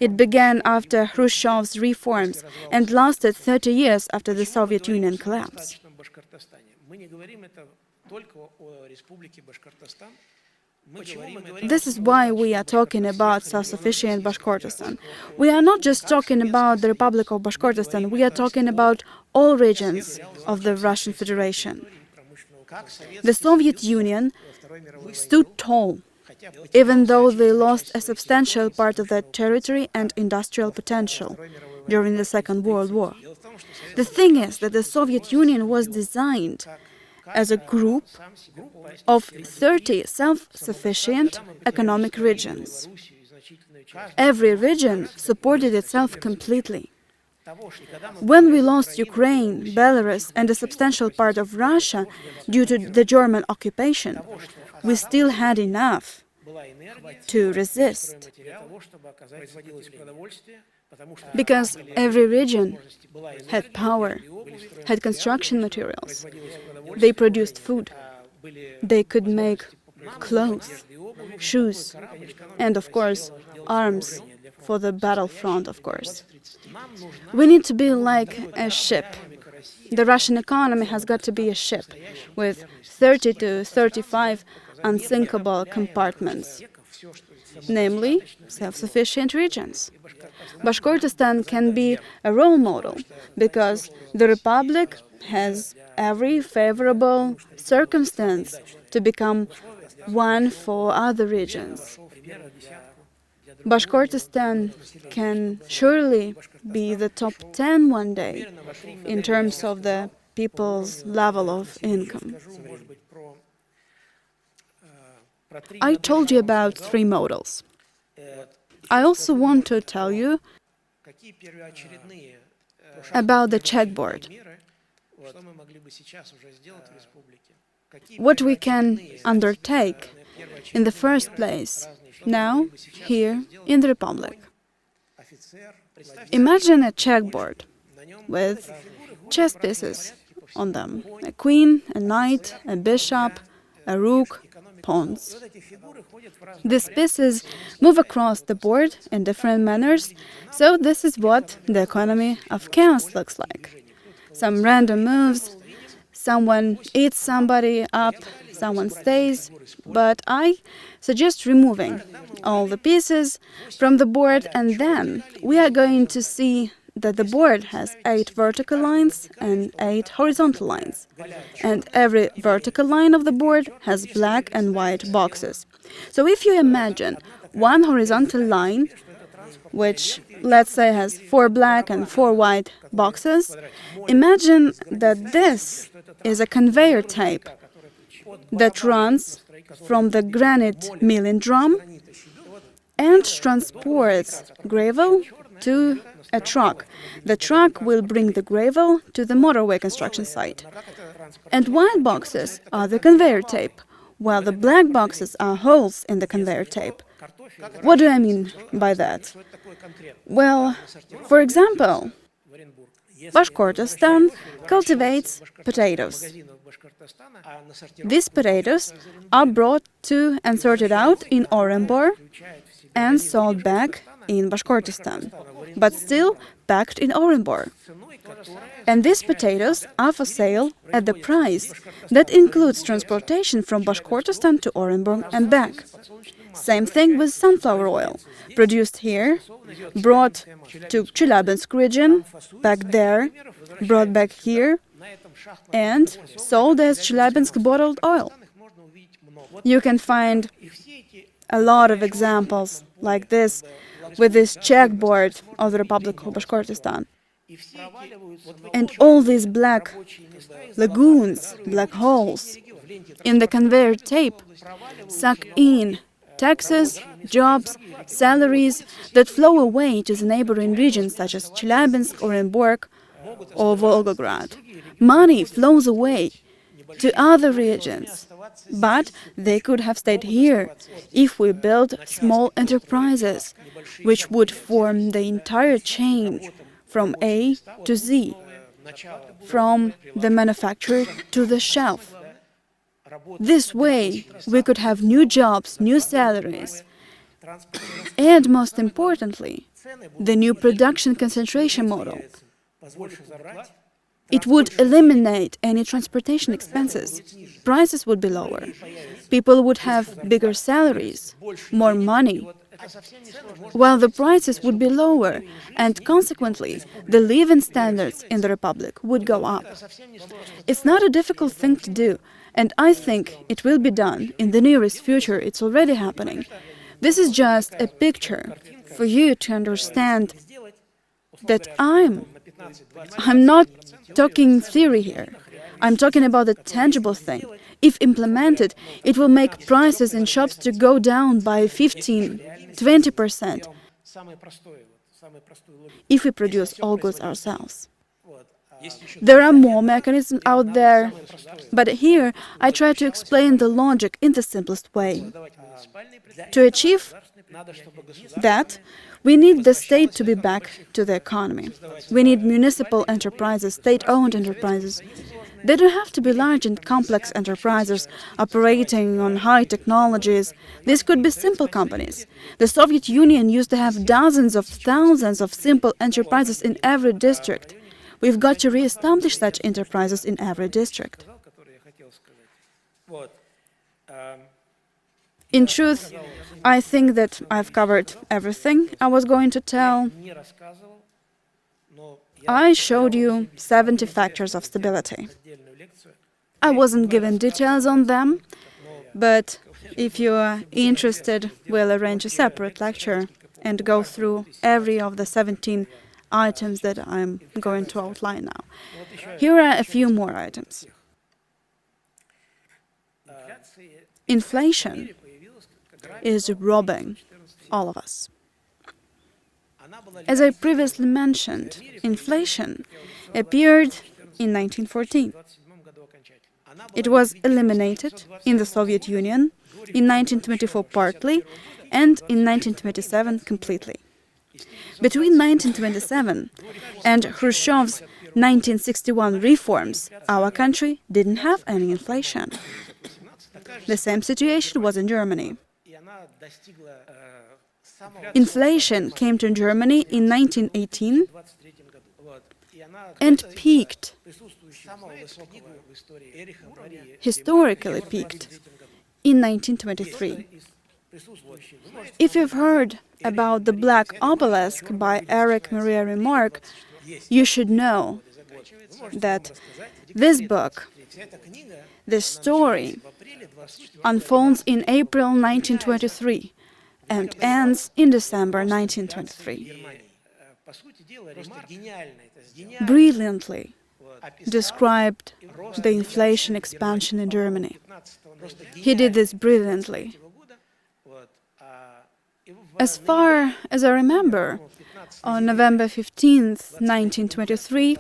It began after Khrushchev's reforms and lasted 30 years after the Soviet Union collapse. This is why we are talking about self-sufficient Bashkortostan. We are not just talking about the Republic of Bashkortostan, we are talking about all regions of the Russian Federation. The Soviet Union stood tall, even though they lost a substantial part of their territory and industrial potential during the Second World War. The thing is that the Soviet Union was designed as a group of 30 self-sufficient economic regions. Every region supported itself completely. When we lost Ukraine, Belarus, and a substantial part of Russia due to the German occupation, we still had enough to resist. Because every region had power, had construction materials, they produced food, they could make clothes, shoes, and of course, arms for the battlefront, of course. We need to be like a ship. The Russian economy has got to be a ship with 30 to 35 unsinkable compartments, namely self-sufficient regions. Bashkortostan can be a role model because the Republic has every favorable circumstance to become one for other regions. Bashkortostan can surely be the top 10 one day in terms of the people's level of income. I told you about 3 models. I also want to tell you about the checkboard. What we can undertake in the first place now, here in the Republic. Imagine a checkboard with chess pieces on them, a queen, a knight, a bishop, a rook, pawns. These pieces move across the board in different manners, so this is what the economy of chaos looks like. Some random moves, someone eats somebody up, someone stays, but I suggest removing all the pieces from the board, and then we are going to see that the board has 8 vertical lines and 8 horizontal lines. And every vertical line of the board has black and white boxes. So if you imagine one horizontal line, which let's say has 4 black and 4 white boxes, imagine that this is a conveyor tape that runs from the granite milling drum and transports gravel to a truck. The truck will bring the gravel to the motorway construction site. And white boxes are the conveyor tape, while the black boxes are holes in the conveyor tape. What do I mean by that? Well, for example, Bashkortostan cultivates potatoes. These potatoes are brought to and sorted out in Orenburg and sold back in Bashkortostan, but still packed in Orenburg. And these potatoes are for sale at the price that includes transportation from Bashkortostan to Orenburg and back. Same thing with sunflower oil, produced here, brought to Chelyabinsk region, packed there, brought back here, and sold as Chelyabinsk bottled oil. You can find a lot of examples like this with this checkboard of the Republic of Bashkortostan. And all these black lagoons, black holes in the conveyor tape suck in taxes, jobs, salaries that flow away to the neighboring regions such as Chelyabinsk, Orenburg, or Volgograd. Money flows away to other regions, but they could have stayed here if we built small enterprises, which would form the entire chain from A to Z, from the manufacturer to the shelf. This way, we could have new jobs, new salaries, and most importantly, the new production concentration model. It would eliminate any transportation expenses. Prices would be lower. People would have bigger salaries, more money, while the prices would be lower, and consequently, the living standards in the Republic would go up. It's not a difficult thing to do, and I think it will be done in the nearest future. It's already happening. This is just a picture for you to understand that I'm not talking theory here. I'm talking about a tangible thing. If implemented, it will make prices in shops to go down by 15–20% if we produce all goods ourselves. There are more mechanisms out there, but here I try to explain the logic in the simplest way. To achieve that, we need the state to be back to the economy. We need municipal enterprises, state-owned enterprises. They don't have to be large and complex enterprises operating on high technologies. These could be simple companies. The Soviet Union used to have dozens of thousands of simple enterprises in every district. We've got to re-establish such enterprises in every district. In truth, I think that I've covered everything I was going to tell. I showed you 70 factors of stability. I wasn't given details on them, but if you are interested, we'll arrange a separate lecture and go through every of the 17 items that I'm going to outline now. Here are a few more items. Inflation is robbing all of us. As I previously mentioned, inflation appeared in 1914. It was eliminated in the Soviet Union in 1924 partly and in 1927 completely. Between 1927 and Khrushchev's 1961 reforms, our country didn't have any inflation. The same situation was in Germany. Inflation came to Germany in 1918 and peaked, historically peaked, in 1923. If you've heard about the Black Obelisk by Erich Maria Remarque, you should know that this book, this story, unfolds in April 1923 and ends in December 1923. Brilliantly described the inflation expansion in Germany. He did this brilliantly. As far as I remember, on November 15th, 1923,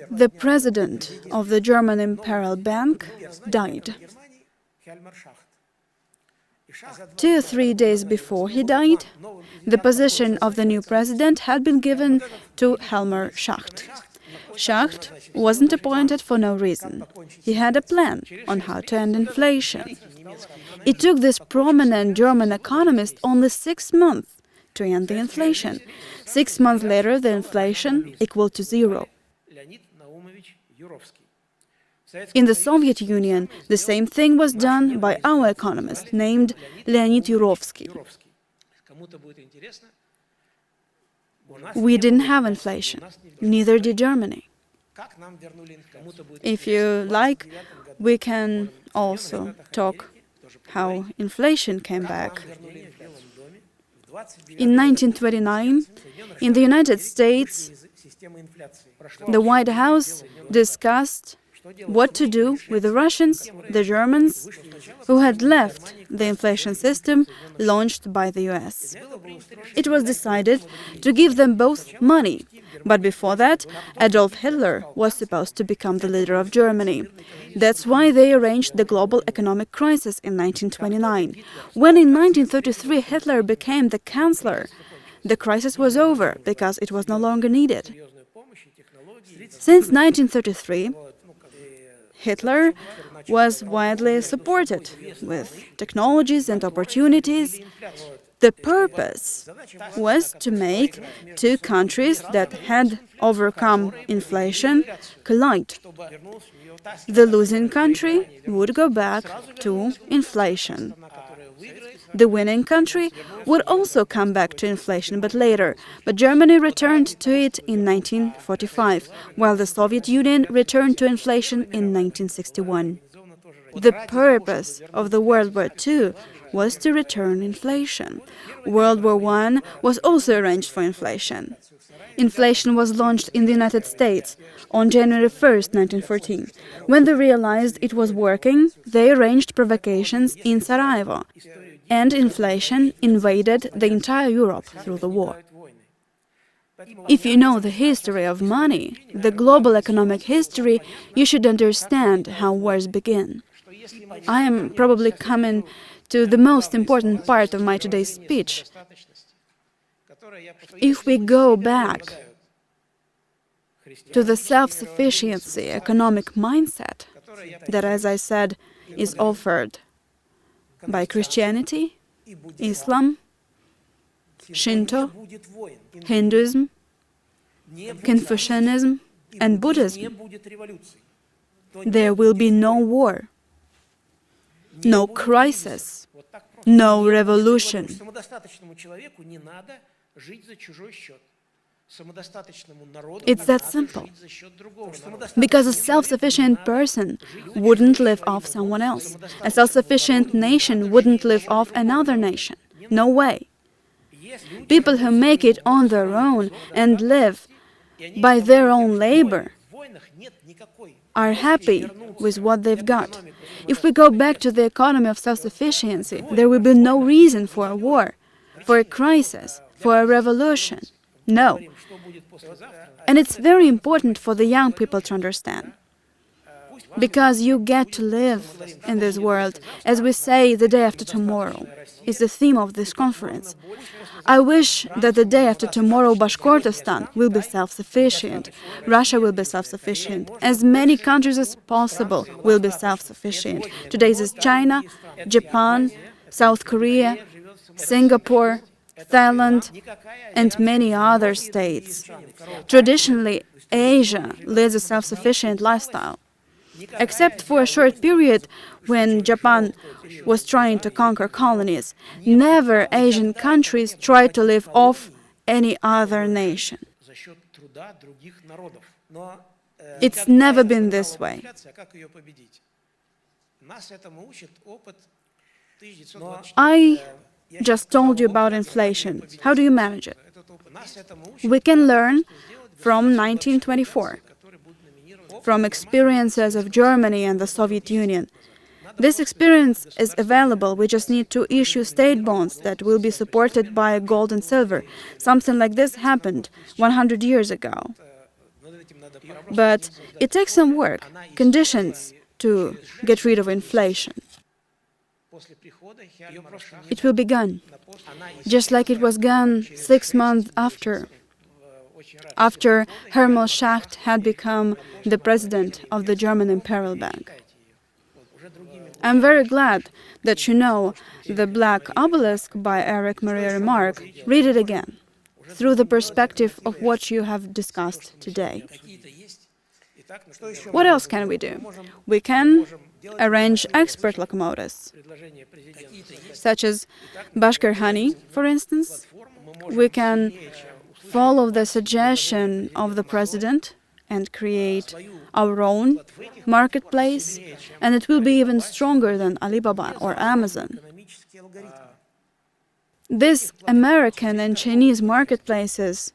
the president of the German Imperial Bank died. 2 or 3 days before he died, the position of the new president had been given to Helmer Schacht. Schacht wasn't appointed for no reason. He had a plan on how to end inflation. It took this prominent German economist only 6 months to end the inflation. 6 months later, the inflation equal to zero. In the Soviet Union, the same thing was done by our economist named Leonid Yurovsky. We didn't have inflation, neither did Germany. If you like, we can also talk how inflation came back. In 1929, in the United States, the White House discussed what to do with the Russians, the Germans, who had left the inflation system launched by the US. It was decided to give them both money, but before that, Adolf Hitler was supposed to become the leader of Germany. That's why they arranged the global economic crisis in 1929. When in 1933 Hitler became the chancellor, the crisis was over because it was no longer needed. Since 1933, Hitler was widely supported with technologies and opportunities. The purpose was to make two countries that had overcome inflation collide. The losing country would go back to inflation. The winning country would also come back to inflation, but later. But Germany returned to it in 1945, while the Soviet Union returned to inflation in 1961. The purpose of the World War II was to return inflation. World War I was also arranged for inflation. Inflation was launched in the United States on January 1st, 1914. When they realized it was working, they arranged provocations in Sarajevo, and inflation invaded the entire Europe through the war. If you know the history of money, the global economic history, you should understand how wars begin. I am probably coming to the most important part of my today's speech. If we go back to the self-sufficiency economic mindset that, as I said, is offered by Christianity, Islam, Shinto, Hinduism, Confucianism, and Buddhism, there will be no war, no crisis, no revolution. It's that simple. Because a self-sufficient person wouldn't live off someone else. A self-sufficient nation wouldn't live off another nation. No way. People who make it on their own and live by their own labor are happy with what they've got. If we go back to the economy of self-sufficiency, there will be no reason for a war, for a crisis, for a revolution. No. And it's very important for the young people to understand. Because you get to live in this world, as we say, the day after tomorrow is the theme of this conference. I wish that the day after tomorrow Bashkortostan will be self-sufficient, Russia will be self-sufficient, as many countries as possible will be self-sufficient. Today is China, Japan, South Korea, Singapore, Thailand, and many other states. Traditionally, Asia leads a self-sufficient lifestyle. Except for a short period when Japan was trying to conquer colonies, never Asian countries tried to live off any other nation. It's never been this way. I just told you about inflation. How do you manage it? We can learn from 1924. From experiences of Germany and the Soviet Union. This experience is available. We just need to issue state bonds that will be supported by gold and silver. Something like this happened 100 years ago. But it takes some work, conditions to get rid of inflation. It will be gone, just like it was gone 6 months after Hermann Schacht had become the president of the German Imperial Bank. I'm very glad that you know The Black Obelisk by Erich Maria Remarque. Read it again, through the perspective of what you have discussed today. What else can we do? We can arrange export locomotives, such as Bashkir honey, for instance. We can follow the suggestion of the president and create our own marketplace, and it will be even stronger than Alibaba or Amazon. These American and Chinese marketplaces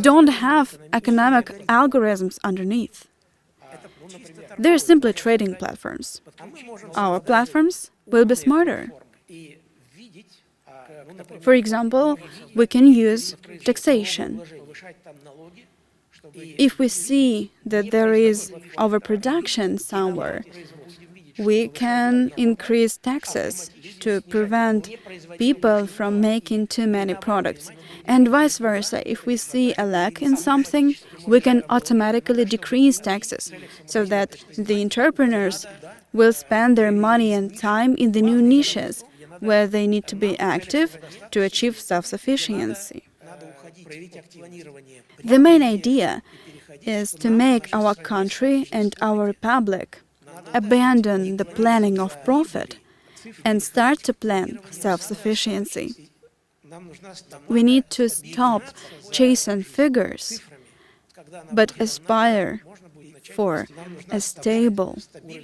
don't have economic algorithms underneath. They're simply trading platforms. Our platforms will be smarter. For example, we can use taxation. If we see that there is overproduction somewhere, we can increase taxes to prevent people from making too many products. And vice versa, if we see a lack in something, we can automatically decrease taxes so that the entrepreneurs will spend their money and time in the new niches where they need to be active to achieve self-sufficiency. The main idea is to make our country and our republic abandon the planning of profit and start to plan self-sufficiency. We need to stop chasing figures, but aspire for a stable,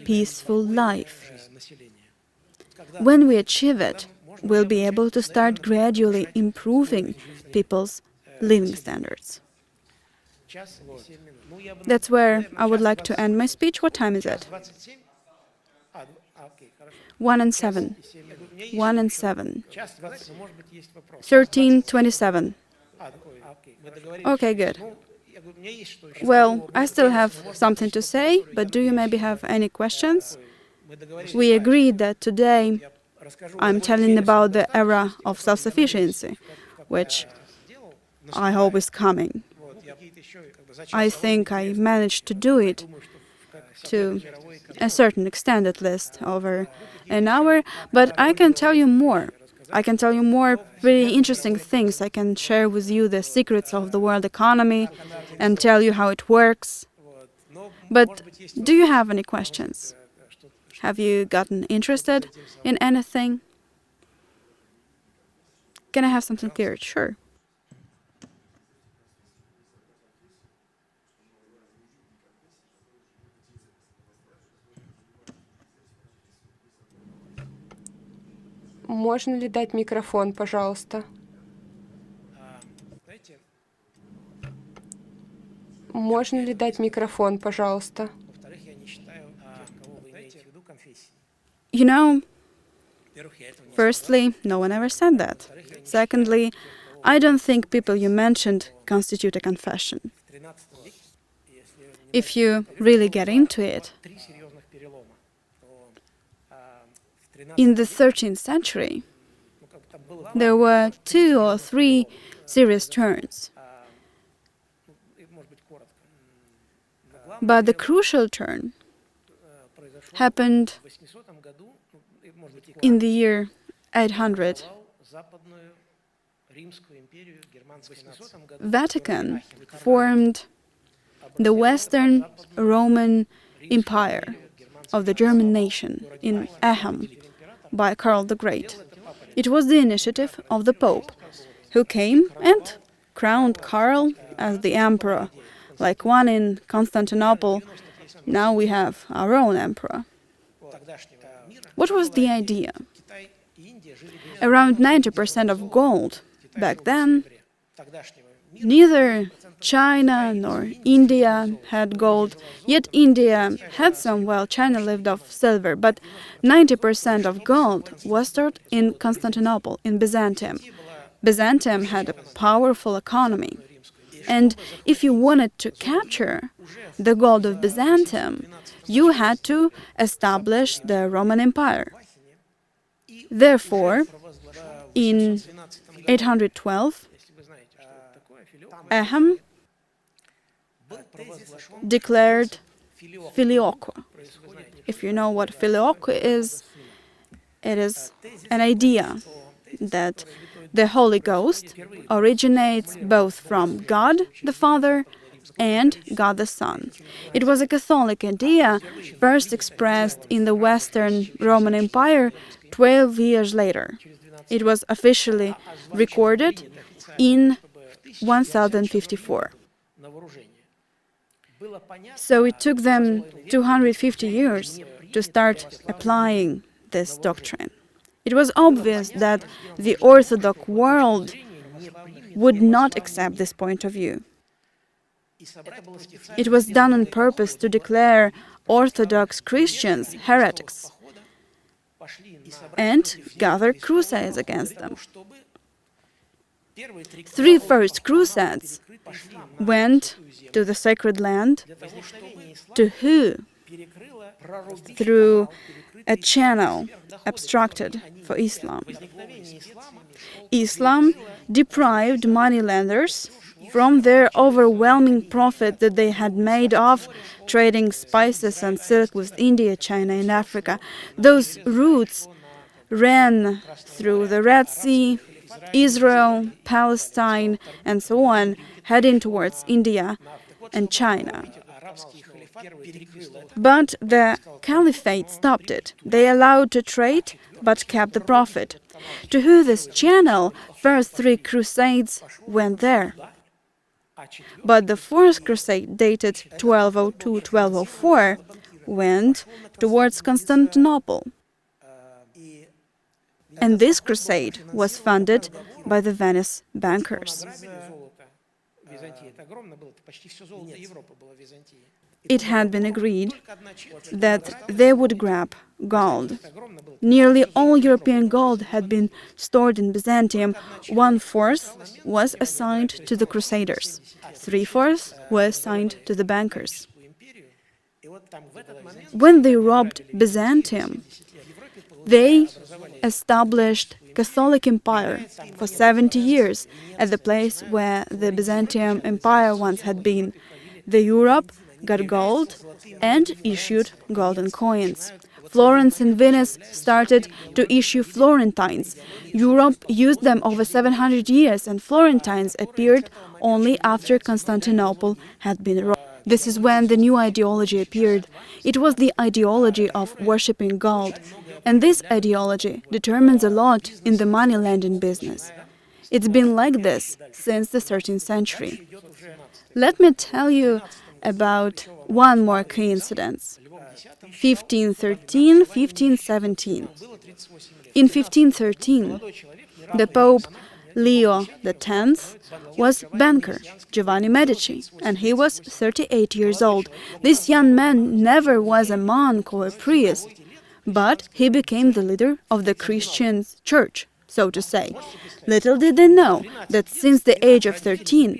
peaceful life. When we achieve it, we'll be able to start gradually improving people's living standards. That's where I would like to end my speech. What time is it? 1 and 7. 1 and 7. 13:27. Okay, good. Well, I still have something to say, but do you maybe have any questions? We agreed that today I'm telling about the era of self-sufficiency, which I hope is coming. I think I managed to do it to a certain extent, at least, over an hour, but I can tell you more. I can tell you more pretty interesting things. I can share with you the secrets of the world economy and tell you how it works. But do you have any questions? Have you gotten interested in anything? Can I have something clear? Sure. Можно ли дать микрофон, пожалуйста? Можно ли дать микрофон, пожалуйста? You know, firstly, no one ever said that. Secondly, I don't think people you mentioned constitute a confession. If you really get into it, in the 13th century, there were 2 or 3 serious turns. But the crucial turn happened in the year 800. Vatican formed the Western Roman Empire of the German nation in Aachen by Karl the Great. It was the initiative of the Pope, who came and crowned Karl as the emperor. Like one in Constantinople, now we have our own emperor. What was the idea? Around 90% of gold back then, neither China nor India had gold, yet India had some, while China lived off silver, but 90% of gold was stored in Constantinople, in Byzantium. Byzantium had a powerful economy, and if you wanted to capture the gold of Byzantium, you had to establish the Roman Empire. Therefore, in 812, Aachen declared filioque. If you know what filioque is, it is an idea that the Holy Ghost originates both from God the Father and God the Son. It was a Catholic idea first expressed in the Western Roman Empire 12 years later. It was officially recorded in 1054. So it took them 250 years to start applying this doctrine. It was obvious that the Orthodox world would not accept this point of view. It was done on purpose to declare Orthodox Christians heretics and gather crusades against them. 3 first crusades went to the Sacred Land, to who? Through a channel obstructed for Islam. Islam deprived moneylenders from their overwhelming profit that they had made off trading spices and silk with India, China, and Africa. Those routes ran through the Red Sea, Israel, Palestine, and so on, heading towards India and China. But the caliphate stopped it. They allowed to trade, but kept the profit. To who this channel, first three crusades went there. But the fourth crusade, dated 1202-1204, went towards Constantinople. And this crusade was funded by the Venice bankers. It had been agreed that they would grab gold. Nearly all European gold had been stored in Byzantium. 1/4 was assigned to the Crusaders. 3/4 were assigned to the bankers. When they robbed Byzantium, they established Catholic Empire for 70 years at the place where the Byzantium Empire once had been. The Europe got gold and issued golden coins. Florence and Venice started to issue Florentines. Europe used them over 700 years, and Florentines appeared only after Constantinople had been robbed. This is when the new ideology appeared. It was the ideology of worshipping gold. And this ideology determines a lot in the money-lending business. It's been like this since the 13th century. Let me tell you about one more coincidence. 1513, 1517. In 1513, the Pope Leo X was banker, Giovanni Medici, and he was 38 years old. This young man never was a monk or a priest, but he became the leader of the Christian church, so to say. Little did they know that since the age of 13,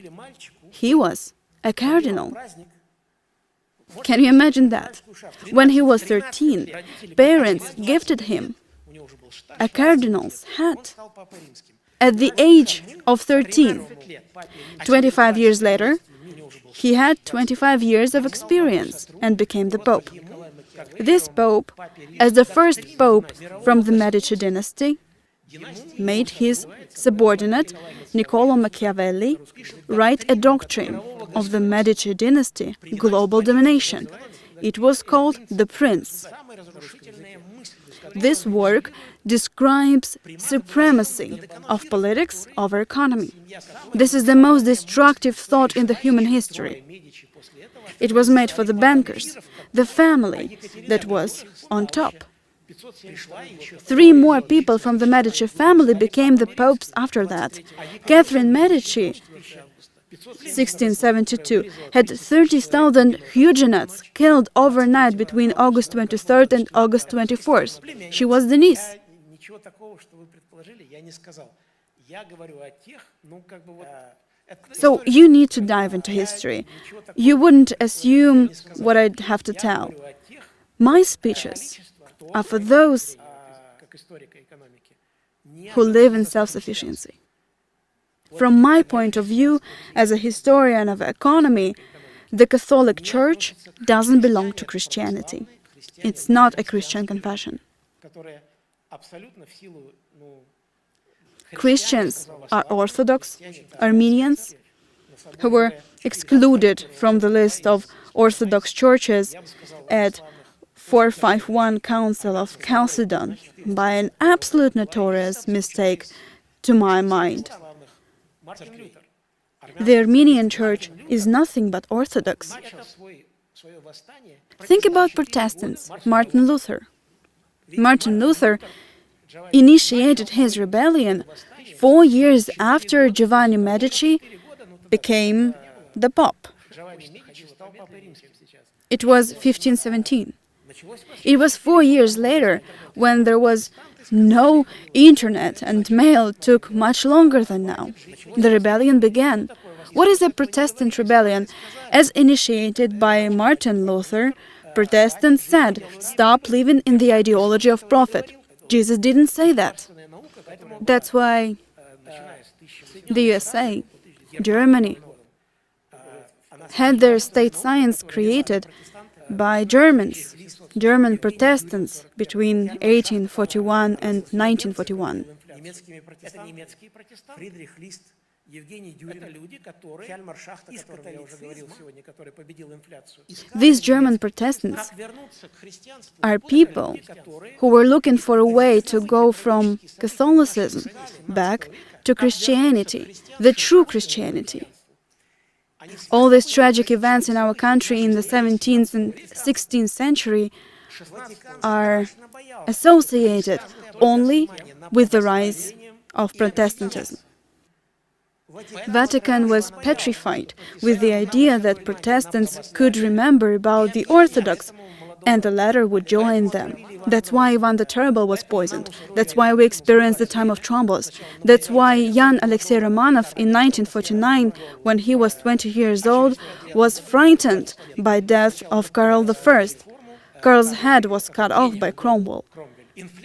he was a cardinal. Can you imagine that? When he was 13, parents gifted him a cardinal's hat. At the age of 13, 25 years later, he had 25 years of experience and became the Pope. This Pope, as the first Pope from the Medici dynasty, made his subordinate, Niccolò Machiavelli, write a doctrine of the Medici dynasty, global domination. It was called The Prince. This work describes supremacy of politics over economy. This is the most destructive thought in the human history. It was made for the bankers, the family that was on top. 3 more people from the Medici family became the popes after that. Catherine Medici, 1672, had 30,000 Huguenots killed overnight between August 23rd and August 24th. She was the niece. So you need to dive into history. You wouldn't assume what I'd have to tell. My speeches are for those who live in self-sufficiency. From my point of view, as a historian of economy, the Catholic Church doesn't belong to Christianity. It's not a Christian confession. Christians are Orthodox, Armenians, who were excluded from the list of Orthodox churches at 451 Council of Chalcedon by an absolute notorious mistake, to my mind. The Armenian Church is nothing but Orthodox. Think about Protestants, Martin Luther. Martin Luther initiated his rebellion 4 years after Giovanni Medici became the Pope. It was 1517. It was 4 years later, when there was no internet and mail took much longer than now. The rebellion began. What is a Protestant rebellion? As initiated by Martin Luther, Protestants said, "Stop living in the ideology of profit." Jesus didn't say that. That's why the USA, Germany, had their state science created by Germans German Protestants between 1841 and 1941. Немецкими протестантами. Это немецкие протестанты. Фридрих Лист, Евгений Дюрин, это люди, которые Хельмар Шахта, о котором я уже говорил сегодня, который победил инфляцию. These German Protestants are people who were looking for a way to go from Catholicism back to Christianity, the true Christianity. All these tragic events in our country in the 17th and 16th century are associated only with the rise of Protestantism. Vatican was petrified with the idea that Protestants could remember about the Orthodox and the latter would join them. That's why Ivan the Terrible was poisoned. That's why we experienced the time of troubles. That's why Jan Alexei Romanov in 1949, when he was 20 years old, was frightened by death of Karl I. Karl's head was cut off by Cromwell.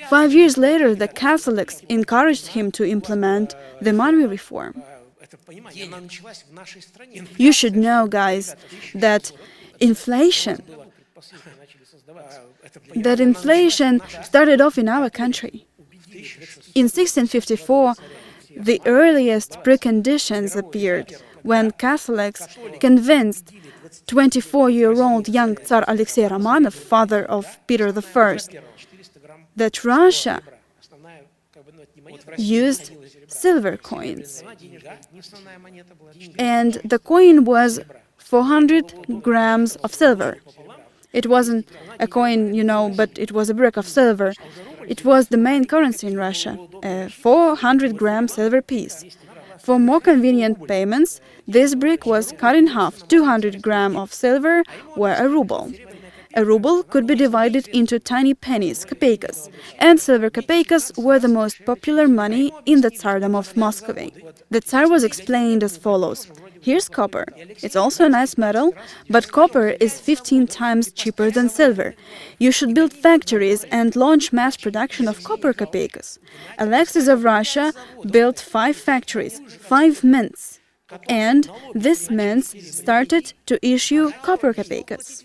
5 years later, the Catholics encouraged him to implement the money reform. You should know, guys, that inflation started off in our country. In 1654, the earliest preconditions appeared when Catholics convinced 24-year-old young Tsar Alexei Romanov, father of Peter I, that Russia used silver coins. And the coin was 400 grams of silver. It wasn't a coin, but it was a brick of silver. It was the main currency in Russia, a 400-gram silver piece. For more convenient payments, this brick was cut in half. 200 grams of silver were a ruble. A ruble could be divided into tiny pennies, kopeykas, and silver kopeykas were the most popular money in the Tsardom of Muscovy. The Tsar was explained as follows. Here's copper. It's also a nice metal, but copper is 15 times cheaper than silver. You should build factories and launch mass production of copper kopeykas. Alexis of Russia built 5 factories, 5 mints, and these mints started to issue copper kopeykas.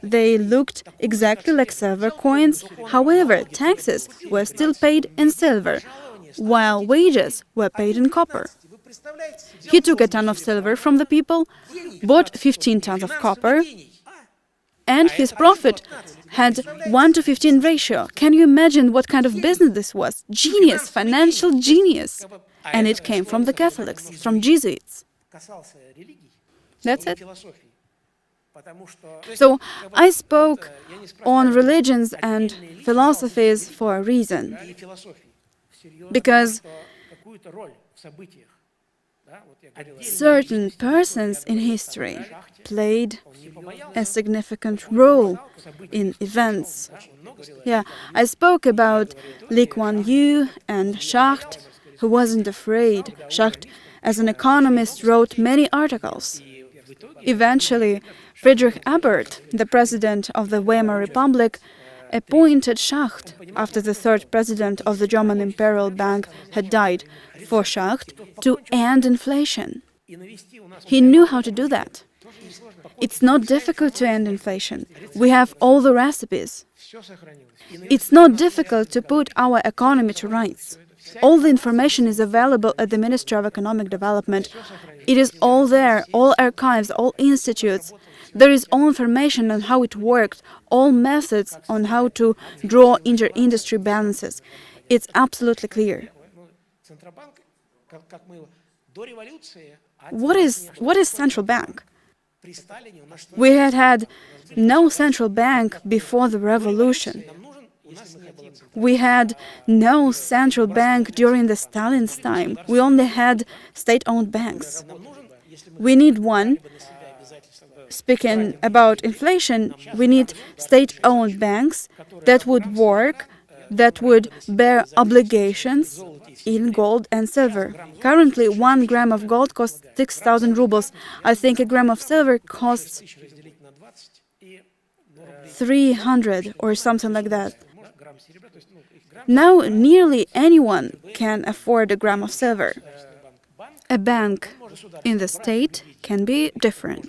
They looked exactly like silver coins, however, taxes were still paid in silver, while wages were paid in copper. He took a ton of silver from the people, bought 15 tons of copper, and his profit had 1 to 15 ratio. Can you imagine what kind of business this was? Genius, financial genius. And it came from the Catholics, from Jesuits. That's it. So I spoke on religions and philosophies for a reason, because certain persons in history played a significant role in events. I spoke about Lee Kuan Yew and Schacht, who wasn't afraid. Schacht, as an economist, wrote many articles. Eventually, Friedrich Ebert, the president of the Weimar Republic, appointed Schacht, after the third president of the German Imperial Bank had died, for Schacht to end inflation. He knew how to do that. It's not difficult to end inflation. We have all the recipes. It's not difficult to put our economy to rights. All the information is available at the Ministry of Economic Development. It is all there, all archives, all institutes. There is all information on how it worked, all methods on how to draw inter-industry balances. It's absolutely clear. What is central bank? We had no central bank before the revolution. We had no central bank during the Stalin's time. We only had state-owned banks. We need one. Speaking about inflation, we need state-owned banks that would work, that would bear obligations in gold and silver. Currently, 1 gram of gold costs 6,000 rubles. I think a gram of silver costs 300 or something like that. Now, nearly anyone can afford a gram of silver. A bank in the state can be different.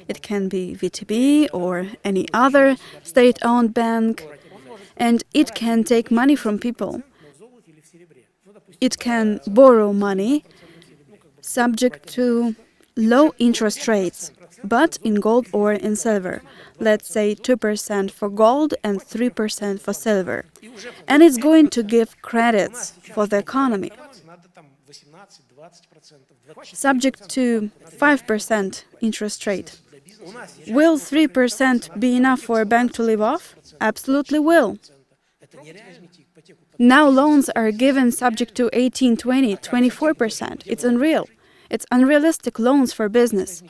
It can be VTB or any other state-owned bank, and it can take money from people. It can borrow money subject to low interest rates, but in gold or in silver. Let's say 2% for gold and 3% for silver. And it's going to give credits for the economy, subject to 5% interest rate. Will 3% be enough for a bank to live off? Absolutely will. Now loans are given subject to 18, 20, 24%. It's unreal. It's unrealistic loans for business.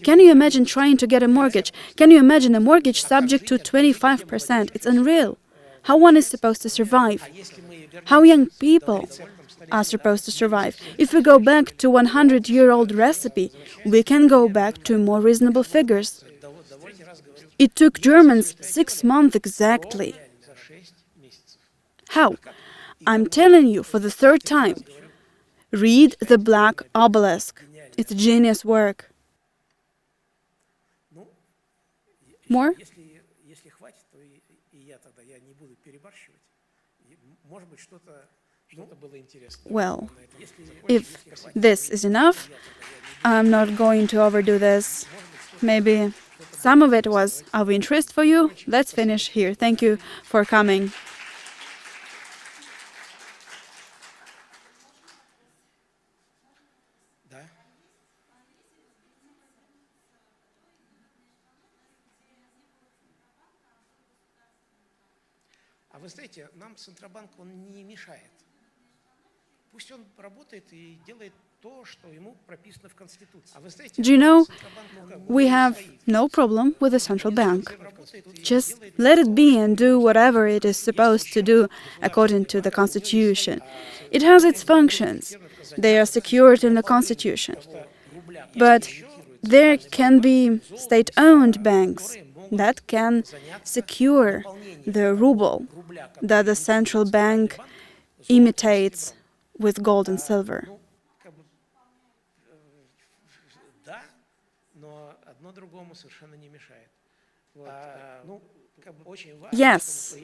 Can you imagine trying to get a mortgage? Can you imagine a mortgage subject to 25%? It's unreal. How one is supposed to survive? How young people are supposed to survive? If we go back to 100-year-old recipe, we can go back to more reasonable figures. It took Germans 6 months exactly. How? I'm telling you for the third time. Read The Black Obelisk. It's a genius work. More? Well, if this is enough, I'm not going to overdo this. Maybe some of it was of interest for you. Let's finish here. Thank you for coming. Вы знаете, нам Центробанк, он не мешает. Пусть он работает и делает то, что ему прописано в Конституции. Do you know, we have no problem with the central bank. Just let it be and do whatever it is supposed to do according to the Constitution. It has its functions. They are secured in the Constitution. But there can be state-owned banks that can secure the ruble that the central bank imitates with gold and silver. Yes.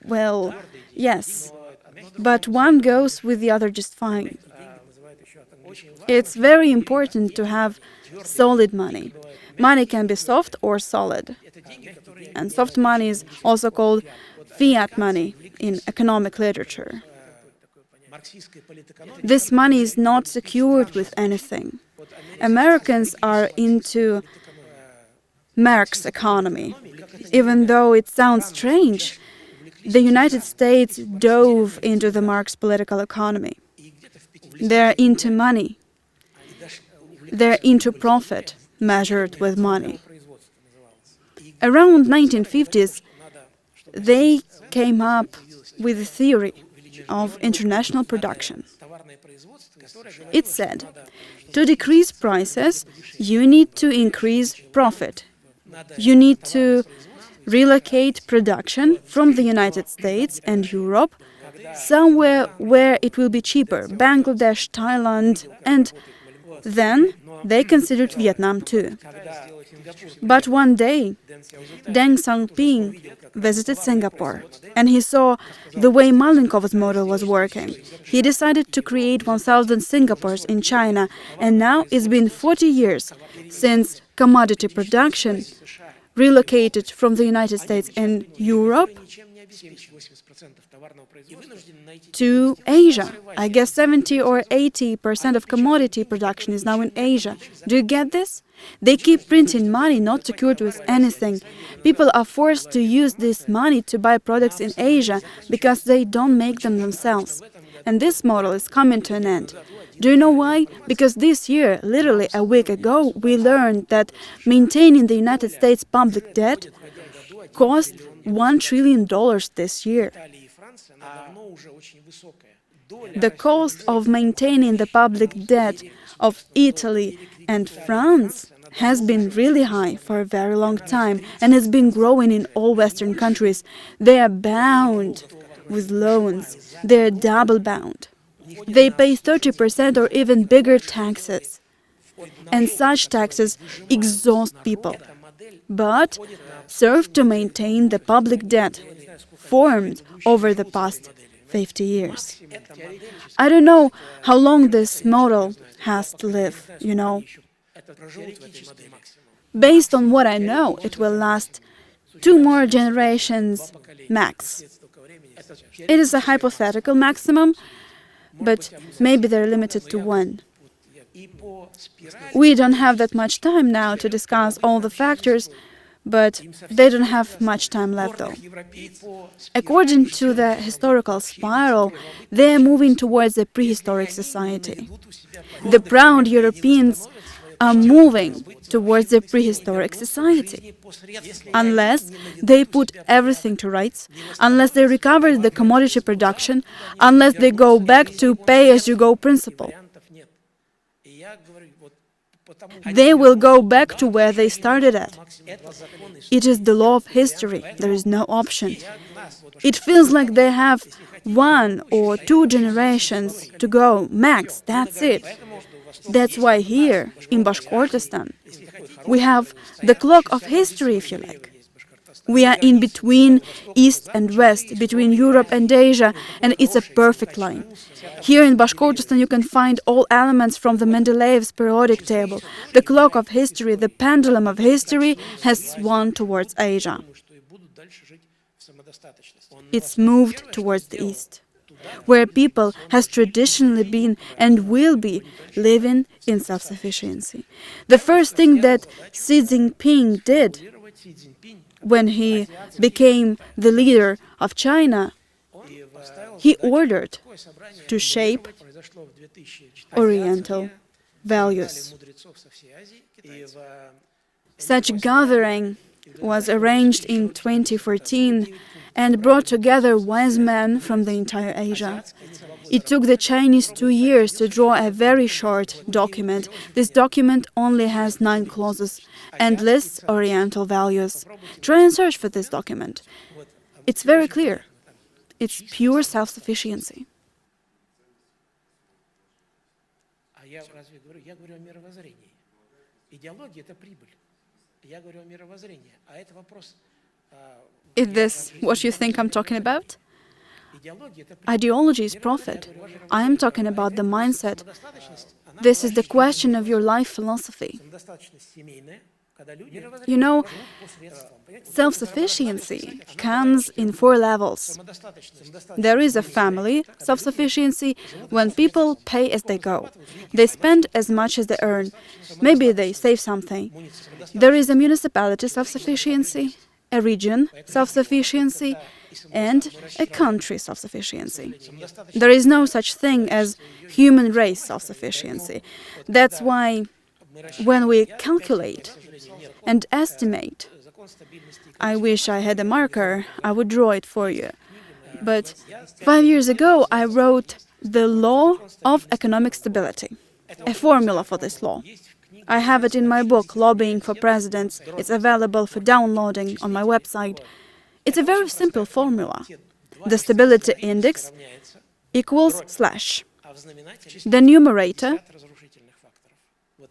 Well, yes. But one goes with the other just fine. It's very important to have solid money. Money can be soft or solid. And soft money is also called fiat money in economic literature. This money is not secured with anything. Americans are into Marx economy. Even though it sounds strange, the United States dove into the Marx political economy. They're into money. They're into profit, measured with money. Around 1950s, they came up with a theory of international production. It said, to decrease prices, you need to increase profit. You need to relocate production from the United States and Europe somewhere where it will be cheaper, Bangladesh, Thailand, and then they considered Vietnam too. But one day, Deng Xiaoping visited Singapore, and he saw the way Malenkov's model was working. He decided to create 1,000 Singapores in China, and now it's been 40 years since commodity production relocated from the United States and Europe to Asia. I guess 70 or 80% of commodity production is now in Asia. Do you get this? They keep printing money not secured with anything. People are forced to use this money to buy products in Asia because they don't make them themselves. And this model is coming to an end. Do you know why? Because this year, literally a week ago, we learned that maintaining the United States public debt cost $1 trillion this year. The cost of maintaining the public debt of Italy and France has been really high for a very long time and has been growing in all Western countries. They are bound with loans. They are double bound. They pay 30% or even bigger taxes. And such taxes exhaust people, but serve to maintain the public debt formed over the past 50 years. I don't know how long this model has to live, you know. Based on what I know, it will last 2 more generations max. It is a hypothetical maximum, but maybe they're limited to 1. We don't have that much time now to discuss all the factors, but they don't have much time left though. According to the historical spiral, they are moving towards a prehistoric society. The proud Europeans are moving towards a prehistoric society. Unless they put everything to rights, unless they recover the commodity production, unless they go back to pay-as-you-go principle. They will go back to where they started at. It is the law of history. There is no option. It feels like they have 1 or 2 generations to go, max, that's it. That's why here, in Bashkortostan, we have the clock of history, if you like. We are in between East and West, between Europe and Asia, and it's a perfect line. Here in Bashkortostan you can find all elements from the Mendeleev's periodic table. The clock of history, the pendulum of history has swung towards Asia. It's moved towards the East, where people has traditionally been and will be living in self-sufficiency. The first thing that Xi Jinping did when he became the leader of China, he ordered to shape Oriental values. Such gathering was arranged in 2014 and brought together wise men from the entire Asia. It took the Chinese 2 years to draw a very short document. This document only has 9 clauses and lists Oriental values. Try and search for this document. It's very clear. It's pure self-sufficiency. Is this what you think I'm talking about? Ideology is profit. I am talking about the mindset. This is the question of your life philosophy. You know, self-sufficiency comes in 4 levels. There is a family self-sufficiency when people pay as they go. They spend as much as they earn. Maybe they save something. There is a municipality self-sufficiency, a region self-sufficiency, and a country self-sufficiency. There is no such thing as human race self-sufficiency. That's why when we calculate and estimate, I wish I had a marker, I would draw it for you. But 5 years ago, I wrote the law of economic stability, a formula for this law. I have it in my book, Lobbying for Presidents. It's available for downloading on my website. It's a very simple formula. The stability index equals slash. The numerator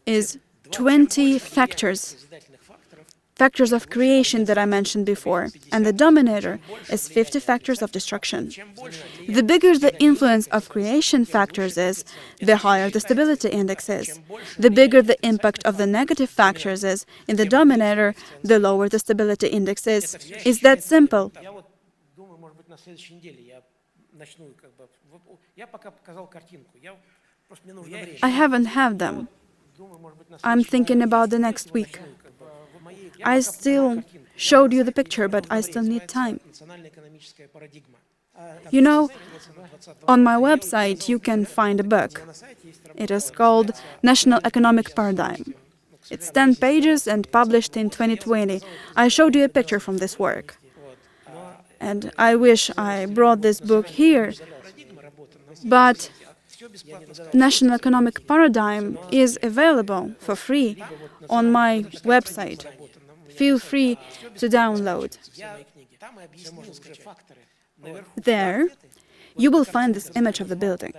is 20 factors of creation that I mentioned before, and the denominator is 50 factors of destruction. The bigger the influence of creation factors is, the higher the stability index is. The bigger the impact of the negative factors is in the denominator, the lower the stability index is. It's that simple. I haven't had them. I'm thinking about the next week. I still showed you the picture, but I still need time. You know, on my website you can find a book. It is called National Economic Paradigm. It's 10 pages and published in 2020. I showed you a picture from this work. And I wish I brought this book here, but National Economic Paradigm is available for free on my website. Feel free to download. There, you will find this image of the building.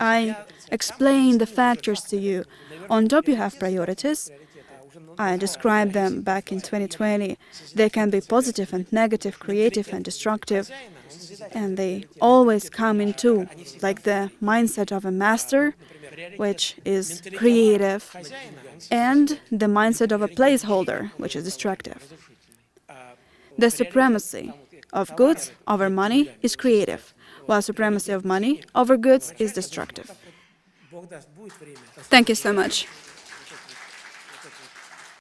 I explain the factors to you. On top, you have priorities. I described them back in 2020. They can be positive and negative, creative and destructive, and they always come in two, like the mindset of a master, which is creative, and the mindset of a placeholder, which is destructive. The supremacy of goods over money is creative, while supremacy of money over goods is destructive. Thank you so much.